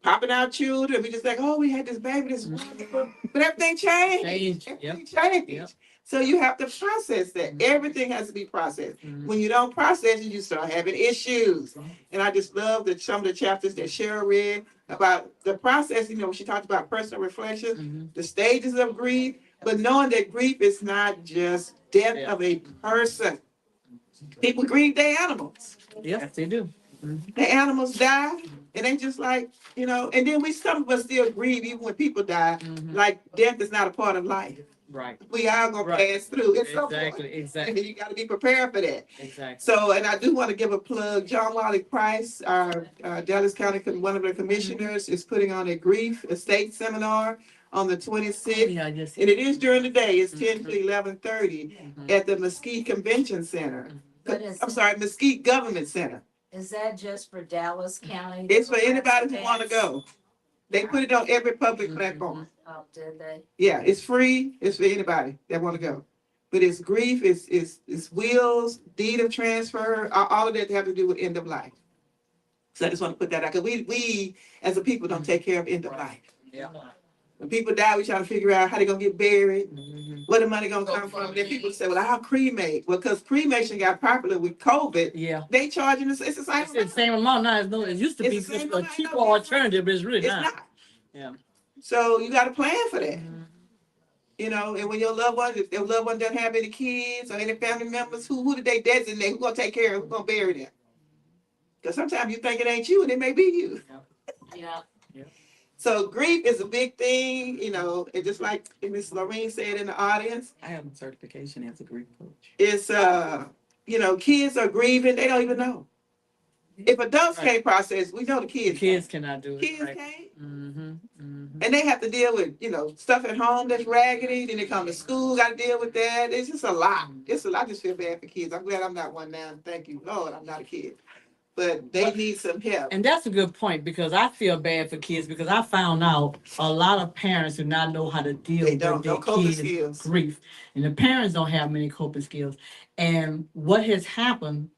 Popping out children, we just like, oh, we had this baby, this wonderful, but everything changed. Change, Everything changed. Yep. So you have to process that. Everything has to be processed. Mhm. When you don't process it, you start having issues. And I just love that some of the chapters that Cheryl read about the process. You know, she talked about personal reflection, Mhm. the stages of grief, but knowing that grief is not just death Yeah. of a person. People grieve their animals. Yes, they do. The animals die, and they just like, you know, and then some of us still grieve even when people die. Mhm. Like death is not a part of life. Right. We are gonna Right. pass through. It's Exactly. Exactly. You gotta be prepared for that. Exactly. So, and I do want to give a plug. John Wiley Price, our Dallas County, one of the commissioners, is putting on a grief estate seminar on the 26th. Yeah, I just. And it is during the day. It's 10 to 11:30 Mhm. at the Mesquite Convention Center. But is, I'm sorry, Mesquite Government Center. is that just for Dallas County? It's for anybody who want to go. They put it on every public Mhm. platform. Oh, did they? Yeah, it's free. It's for anybody that want to go. But it's grief, it's wills, deed of transfer, all of that have to do with end of life. So I just want to put that out, because we as a people don't take care of end of life. Yeah. When people die, we try to figure out how they're gonna get buried, Mhm. where the money gonna come from. Then people say, well, I'll cremate. Well, because cremation got popular with COVID, Yeah. they charging us, it's the same It's the amount. same amount now. It's no, it used to It's be the same just a amount, cheaper no difference. alternative, but it's really It's not. not. Yeah. So you gotta plan for that. Mhm. You know, and when your loved one, if their loved one doesn't have any kids or any family members, who did they designate? Who gonna take care of? Who gonna bury them? Because sometimes you think it ain't you, and it may be you. Yeah. So grief is a big thing, you know, and just like Miss Lorraine said in the audience, I have a certification as a grief coach. it's you know, kids are grieving, they don't even know. If adults can't process, we know the kids. Kids cannot do Kids it, right? can't. Mm-hmm, mm-hmm. And they have to deal with, you know, stuff at home that's raggedy. Then they come to school, got to deal with that. It's just a lot. It's a lot. I just feel bad for kids. I'm glad I'm not one now. Thank you, Lord, I'm not a kid. But they need some help. And that's a good point because I feel bad for kids because I found out a lot of parents do not know how to deal They with don't. their No coping kids' skills. grief. And the parents don't have many coping skills. And what has happened,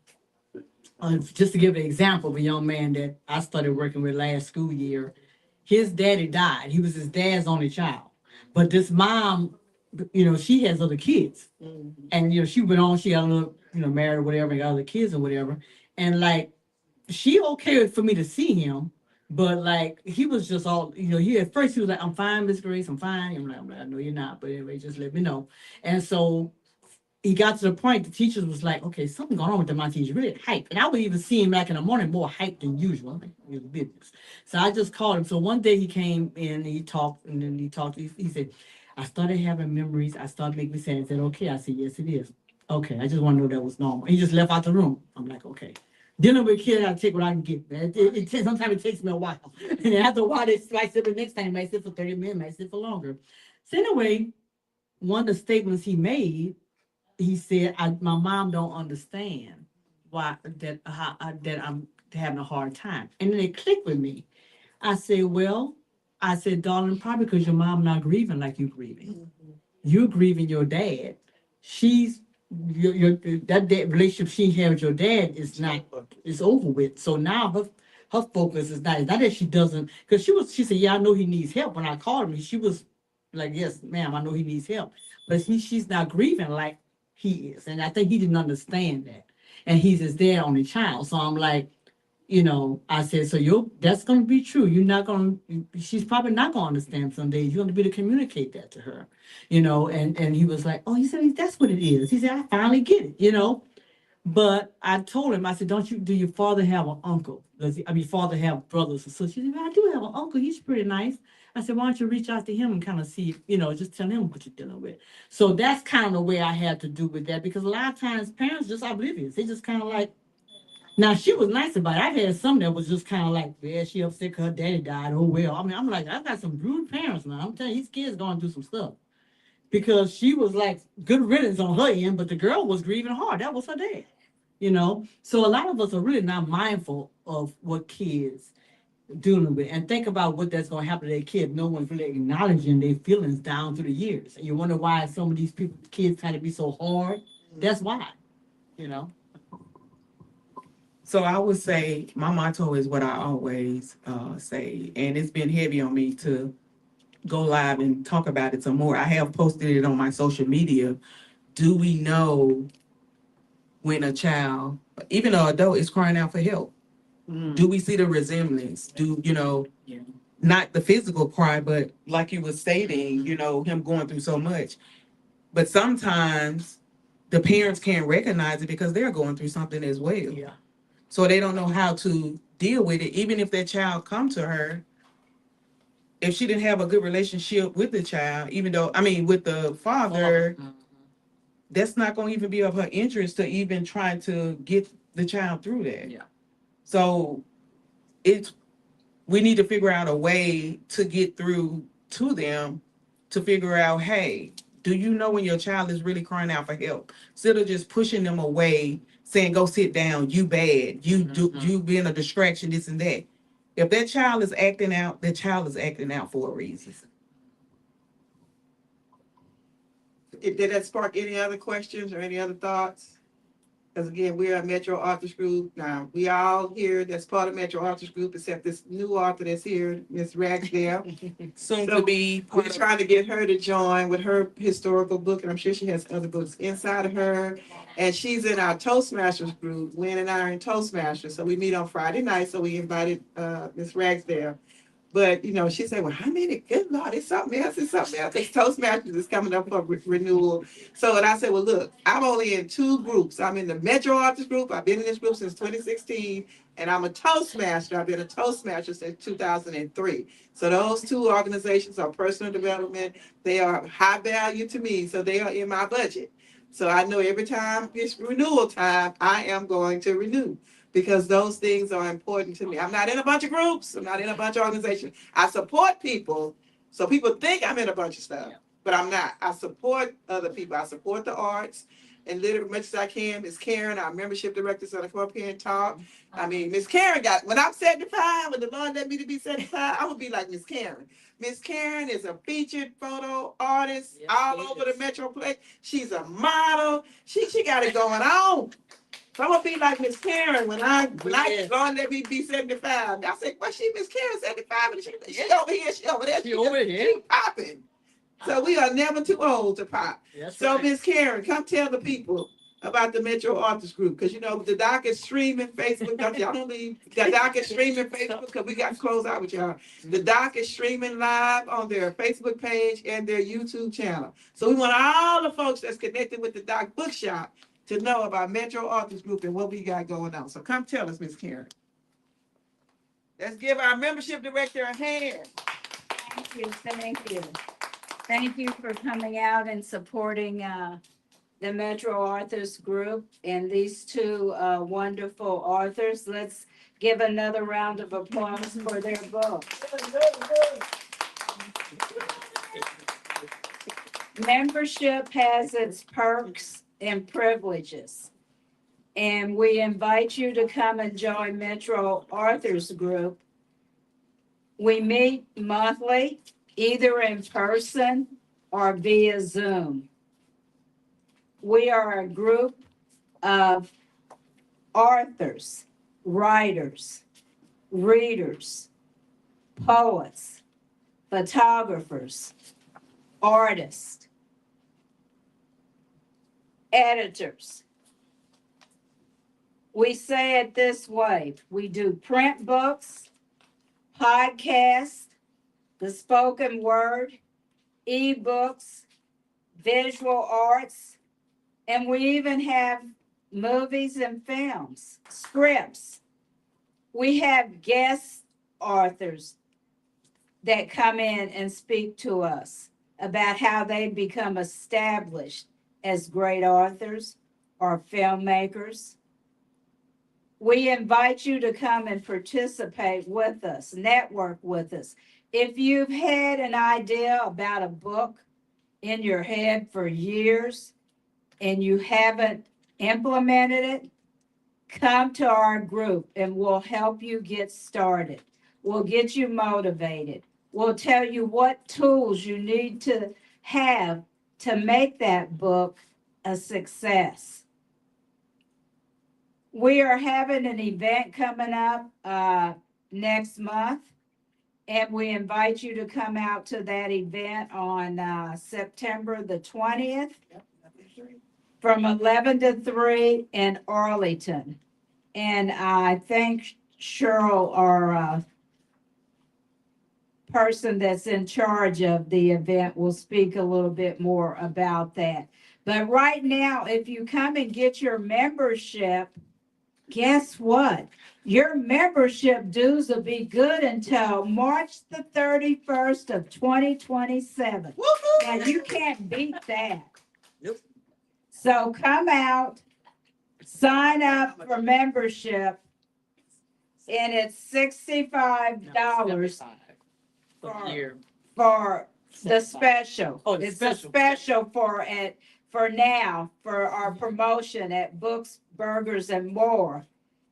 just to give an example of a young man that I started working with last school year, his daddy died. He was his dad's only child. But this mom, you know, she has other kids. Mhm. And, you know, she went on, she got another, you know, married or whatever, and got other kids or whatever. And like, she okay for me to see him, but like he was just all, you know, he at first he was like, I'm fine, Miss Grace, I'm fine. I'm like, I know you're not, but anyway, just let me know. And so he got to the point the teachers was like, okay, something going on with the Monty. He's really hyped. And I would even see him back in the morning more hyped than usual. I'm like, it's business. So I just called him. So one day he came in and he talked, and then he talked. He said, I started having memories. I started making me sad. I said, okay. I said, yes, it is. Okay, I just want to know that was normal. He just left out the room. I'm like, okay. Dealing with kids, I take what I can get. Man. Sometimes it takes me a while. And after a while, they might sit the next time. They might sit for 30 minutes, might sit for longer. So anyway, one of the statements he made, he said, my mom don't understand why that I'm having a hard time. And then it clicked with me. I said, well, I said, darling, probably because your mom not grieving like you grieving. You're grieving your dad. She's that relationship she had with your dad is over with. So now her focus is not that she doesn't, because she said, yeah, I know he needs help. When I called him, she was like, yes, ma'am, I know he needs help. But she's not grieving like he is. And I think he didn't understand that. And he's his dad only child. So I'm like, you know, I said, so that's gonna be true. You're not gonna she's probably not gonna understand some days. You're gonna be to communicate that to her, you know, and he was like, oh, he said that's what it is. He said, I finally get it, you know. But I told him, I said, do your father have an uncle? Father have brothers or sisters? He said, well, I do have an uncle. He's pretty nice. I said, why don't you reach out to him and kind of see, you know, just tell him what you're dealing with. So that's kind of the way I had to do with that, because a lot of times parents just oblivious. They just kind of like, now she was nice about it. I've had some that was just kind of like, yeah, she upset 'cause her daddy died. Oh well. I mean, I'm like, I've got some rude parents now. I'm telling you, these kids going through some stuff. Because she was like good riddance on her end, but the girl was grieving hard. That was her dad. You know? So a lot of us are really not mindful of what kids dealing with, and think about what that's going to happen to their kid. No one's really acknowledging their feelings down through the years. And you wonder why some of these kids try to be so hard. That's why, you know. So I would say my motto is what I always say, and it's been heavy on me to go live and talk about it some more. I have posted it on my social media. Do we know when a child, even an adult, is crying out for help? Do we see the resemblance? Do, you know, Yeah. not the physical cry, but like you were stating, you know, him going through so much. But sometimes the parents can't recognize it because they're going through something as well. Yeah. So they don't know how to deal with it. Even if their child come to her, if she didn't have a good relationship with the child, with the father, that's not going to even be of her interest to even try to get the child through that. Yeah. So we need to figure out a way to get through to them to figure out, hey, do you know when your child is really crying out for help? Instead of just pushing them away, saying, go sit down, you bad, you being a distraction, this and that. If that child is acting out, that child is acting out for a reason. Did that spark any other questions or any other thoughts? Because again, we are a Metro Authors Group. Now, we all here that's part of Metro Authors Group, except this new author that's here, Miss Ragsdale. Soon So, to be We're part of. trying to get her to join with her historical book, and I'm sure she has other books inside of her. And she's in our Toastmasters group. Lynn and I are in Toastmasters. So we meet on Friday night. So we invited Miss Ragsdale. But, you know, she said, well, how many? Good Lord, it's something else, it's something else. It's Toastmasters is coming up for renewal. So, and I said, well, look, I'm only in two groups. I'm in the Metro Artists group. I've been in this group since 2016. And I'm a Toastmaster. I've been a Toastmaster since 2003. So those two organizations are personal development. They are high value to me. So they are in my budget. So I know every time it's renewal time, I am going to renew, because those things are important to me. I'm not in a bunch of groups. I'm not in a bunch of organizations. I support people. So people think I'm in a bunch of stuff, but I'm not. I support other people. I support the arts and literally as much as I can. Miss Karen, our membership director, so I come up here and talk. I mean, Miss Karen when I'm 75, when the Lord led me to be 75, I would be like Miss Karen. Miss Karen is a featured photo artist all over the Metroplex. She's a model. She got it going on. So I'm gonna be like Miss Karen when I Lord let me be 75. I said, well, she Miss Karen 75, and she over here, she over there, she popping. So we are never too old to pop. So Miss Karen, come tell the people about the Metro Artists Group, because you know the doc is streaming Facebook. Y'all don't leave. The doc is streaming Facebook, because we got to close out with y'all. The doc is streaming live on their Facebook page and their YouTube channel. So we want all the folks that's connected with the Doc Bookshop to know about Metro Artists Group and what we got going on. So come tell us, Miss Karen. Let's give our membership director a hand. Thank you, thank you. Thank you for coming out and supporting the Metro Authors Group and these two wonderful authors. Let's give another round of applause for their book. Membership has its perks and privileges. And we invite you to come and join Metro Authors Group. We meet monthly, either in person or via Zoom. We are a group of authors, writers, readers, poets, photographers, artists, editors. We say it this way: we do print books, podcasts, the spoken word, ebooks, visual arts, and we even have movies and films, scripts. We have guest authors that come in and speak to us about how they become established as great authors or filmmakers. We invite you to come and participate with us, network with us. If you've had an idea about a book in your head for years and you haven't implemented it, come to our group and we'll help you get started. We'll get you motivated. We'll tell you what tools you need to have to make that book a success. We are having an event coming up next month, and we invite you to come out to that event on September the 20th from 11 to 3 in Arlington. And I think Cheryl, our person that's in charge of the event, will speak a little bit more about that. But right now, if you come and get your membership, guess what? Your membership dues will be good until March the 31st of 2027. Now, you can't beat that. Nope. So come out, sign up for membership, and it's $65 For the year. for the special. Oh, the It's special. a special for now, for our promotion at Books, Burgers, and More.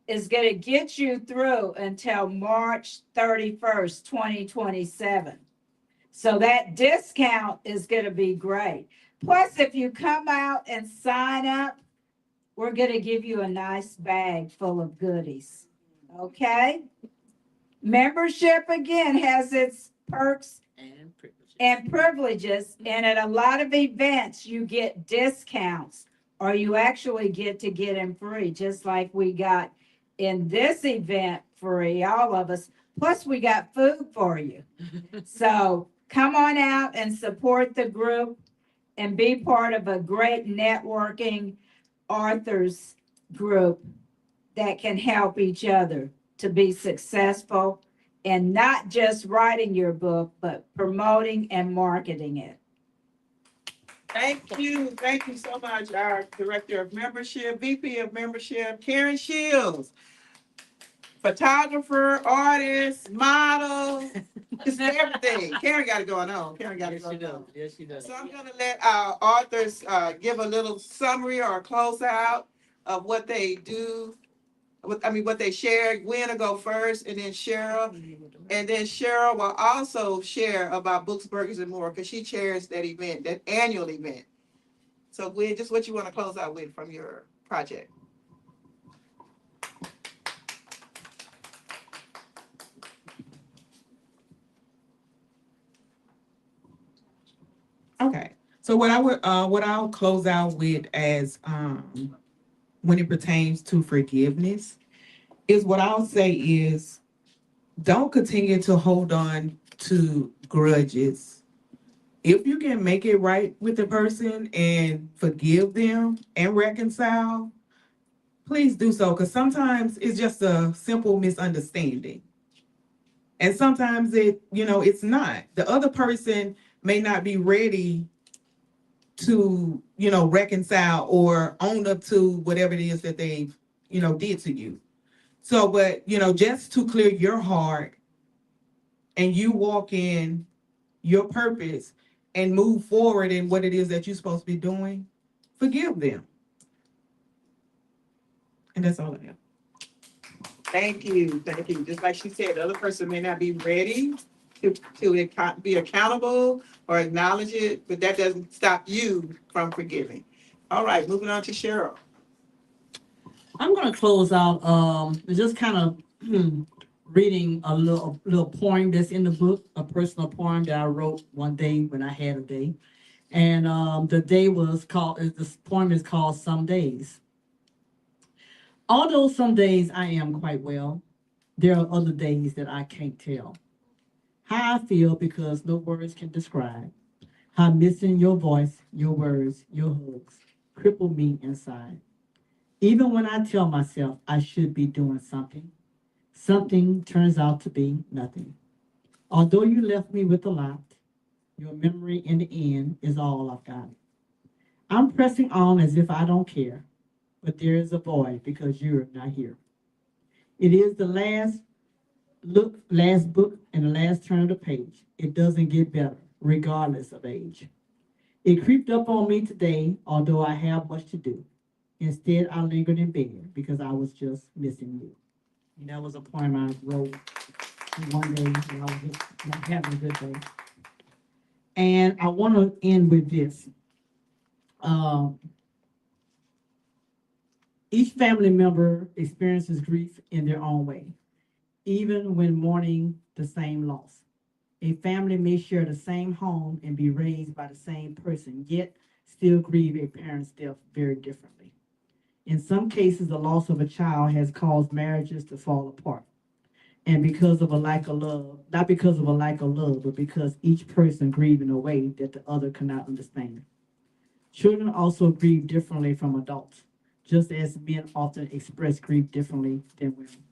Is gonna get you through until March 31st, 2027. So that discount is gonna be great. Plus, if you come out and sign up, we're gonna give you a nice bag full of goodies, okay? Membership, again, has its perks And privileges. and privileges, and at a lot of events, you get discounts, or you actually get in free, just like we got in this event free, all of us. Plus, we got food for you. So come on out and support the group and be part of a great networking authors group that can help each other to be successful and not just writing your book, but promoting and marketing it. Thank you so much, our Director of Membership, VP of Membership, Karen Shields. Photographer, artist, model, just everything. Karen got it going on. Karen got it Yes, she going does. on. Yes, she does. So I'm gonna let our authors give a little summary or close out of what they do. What they shared. Gwen will go first, and then Cheryl. And then Cheryl will also share about Books, Burgers, and More, because she chairs that event, that annual event. So Gwen, just what you want to close out with from your project. Okay, so what I'll close out with as, when it pertains to forgiveness, is what I'll say is, don't continue to hold on to grudges. If you can make it right with the person and forgive them and reconcile, please do so, because sometimes it's just a simple misunderstanding. And sometimes it's not. The other person may not be ready to, reconcile or own up to whatever it is that they, did to you. So, but, just to clear your heart and you walk in your purpose and move forward in what it is that you're supposed to be doing, forgive them. And that's all I have. Thank you. Just like she said, the other person may not be ready to be accountable or acknowledge it, but that doesn't stop you from forgiving. All right, moving on to Cheryl. I'm gonna close out, just kind of reading a little poem that's in the book, a personal poem that I wrote one day when I had a day. And the day was called, this poem is called Some Days. Although some days I am quite well, there are other days that I can't tell how I feel, because no words can describe how missing your voice, your words, your hugs cripple me inside. Even when I tell myself I should be doing something, something turns out to be nothing. Although you left me with a lot, your memory in the end is all I've got. I'm pressing on as if I don't care, but there is a void because you're not here. It is the last book and the last turn of the page. It doesn't get better, regardless of age. It creeped up on me today, although I have much to do. Instead, I lingered in bed because I was just missing you. And that was a poem I wrote one day when I was just not having a good day. And I want to end with this. Each family member experiences grief in their own way, even when mourning the same loss. A family may share the same home and be raised by the same person, yet still grieve a parent's death very differently. In some cases, the loss of a child has caused marriages to fall apart. And because of a lack of love, not because of a lack of love, but because each person grieved in a way that the other cannot understand. Children also grieve differently from adults, just as men often express grief differently than women.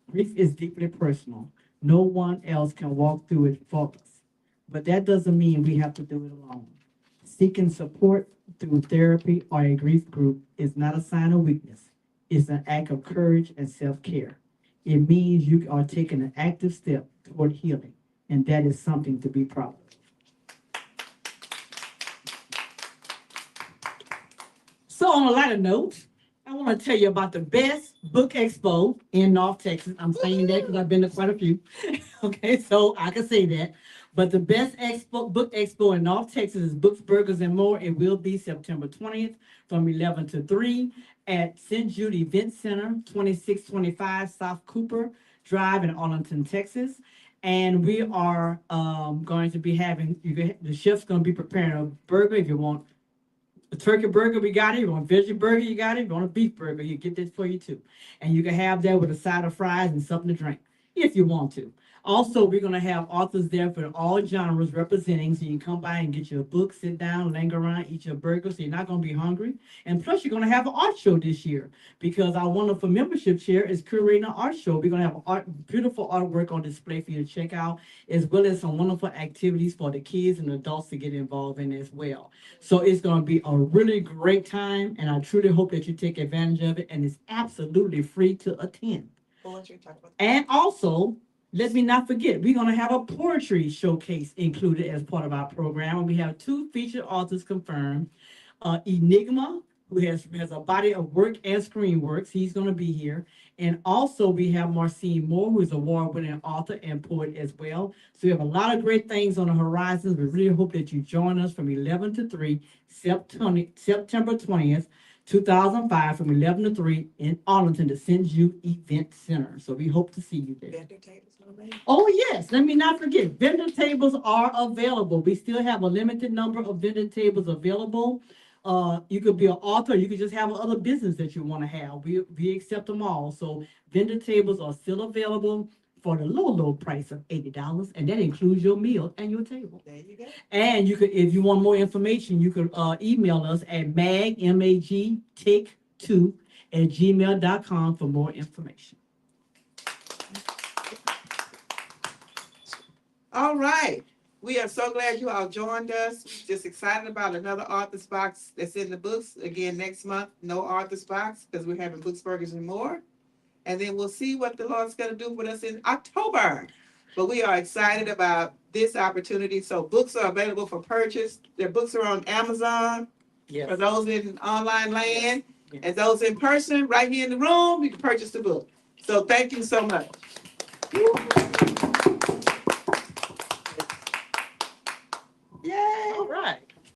Grief is deeply personal. No one else can walk through it for us, but that doesn't mean we have to do it alone. Seeking support through therapy or a grief group is not a sign of weakness. It's an act of courage and self-care. It means you are taking an active step toward healing, and that is something to be proud of. So on a lighter note, I want to tell you about the best book expo in North Texas. I'm saying that because I've been to quite a few. Okay, so I can say that. But the best book expo in North Texas is Books, Burgers, and More. It will be September 20th from 11 to 3 at St. Jude Event Center, 2625 South Cooper Drive in Arlington, Texas. And we are going to be having, the chef's going to be preparing a burger. If you want a turkey burger, we got it. If you want a veggie burger, you got it. If you want a beef burger, you get this for you too. And you can have that with a side of fries and something to drink. if you want to. Also, we're gonna have authors there for all genres representing, so you can come by and get your book, sit down, linger around, eat your burger, so you're not gonna be hungry. And plus, you're gonna have an art show this year because our wonderful membership chair is curating an art show. We're gonna have beautiful artwork on display for you to check out, as well as some wonderful activities for the kids and adults to get involved in as well. So it's gonna be a really great time, and I truly hope that you take advantage of it, and it's absolutely free to attend. And also, let me not forget, we're gonna have a poetry showcase included as part of our program. And we have 2 featured authors confirmed. Enigma, who has a body of work and screen works. He's gonna be here. And also we have Marcine Moore, who is an award-winning author and poet as well. So we have a lot of great things on the horizon. We really hope that you join us from 11 to 3, September 20th. 2005 from 11 to 3 in Arlington, the St. Jude Event Center. So we hope to see you there. Vendor tables on there? Oh, yes, let me not forget, vendor tables are available. We still have a limited number of vendor tables available. You could be an author, you could just have other business that you want to have. We accept them all. So vendor tables are still available for the low price of $80, and that includes your meal and your table. There you go. And you could, if you want more information, you could email us at magtic2@gmail.com for more information. All right. We are so glad you all joined us. Just excited about another Author's Box that's in the books. Again, next month, no Author's Box because we're having Books, Burgers, and More. And then we'll see what the Lord's going to do with us in October. But we are excited about this opportunity. So books are available for purchase. Their books are on Amazon for those in online land. Yes. And those in person, right here in the room, you can purchase the book. So thank you so much.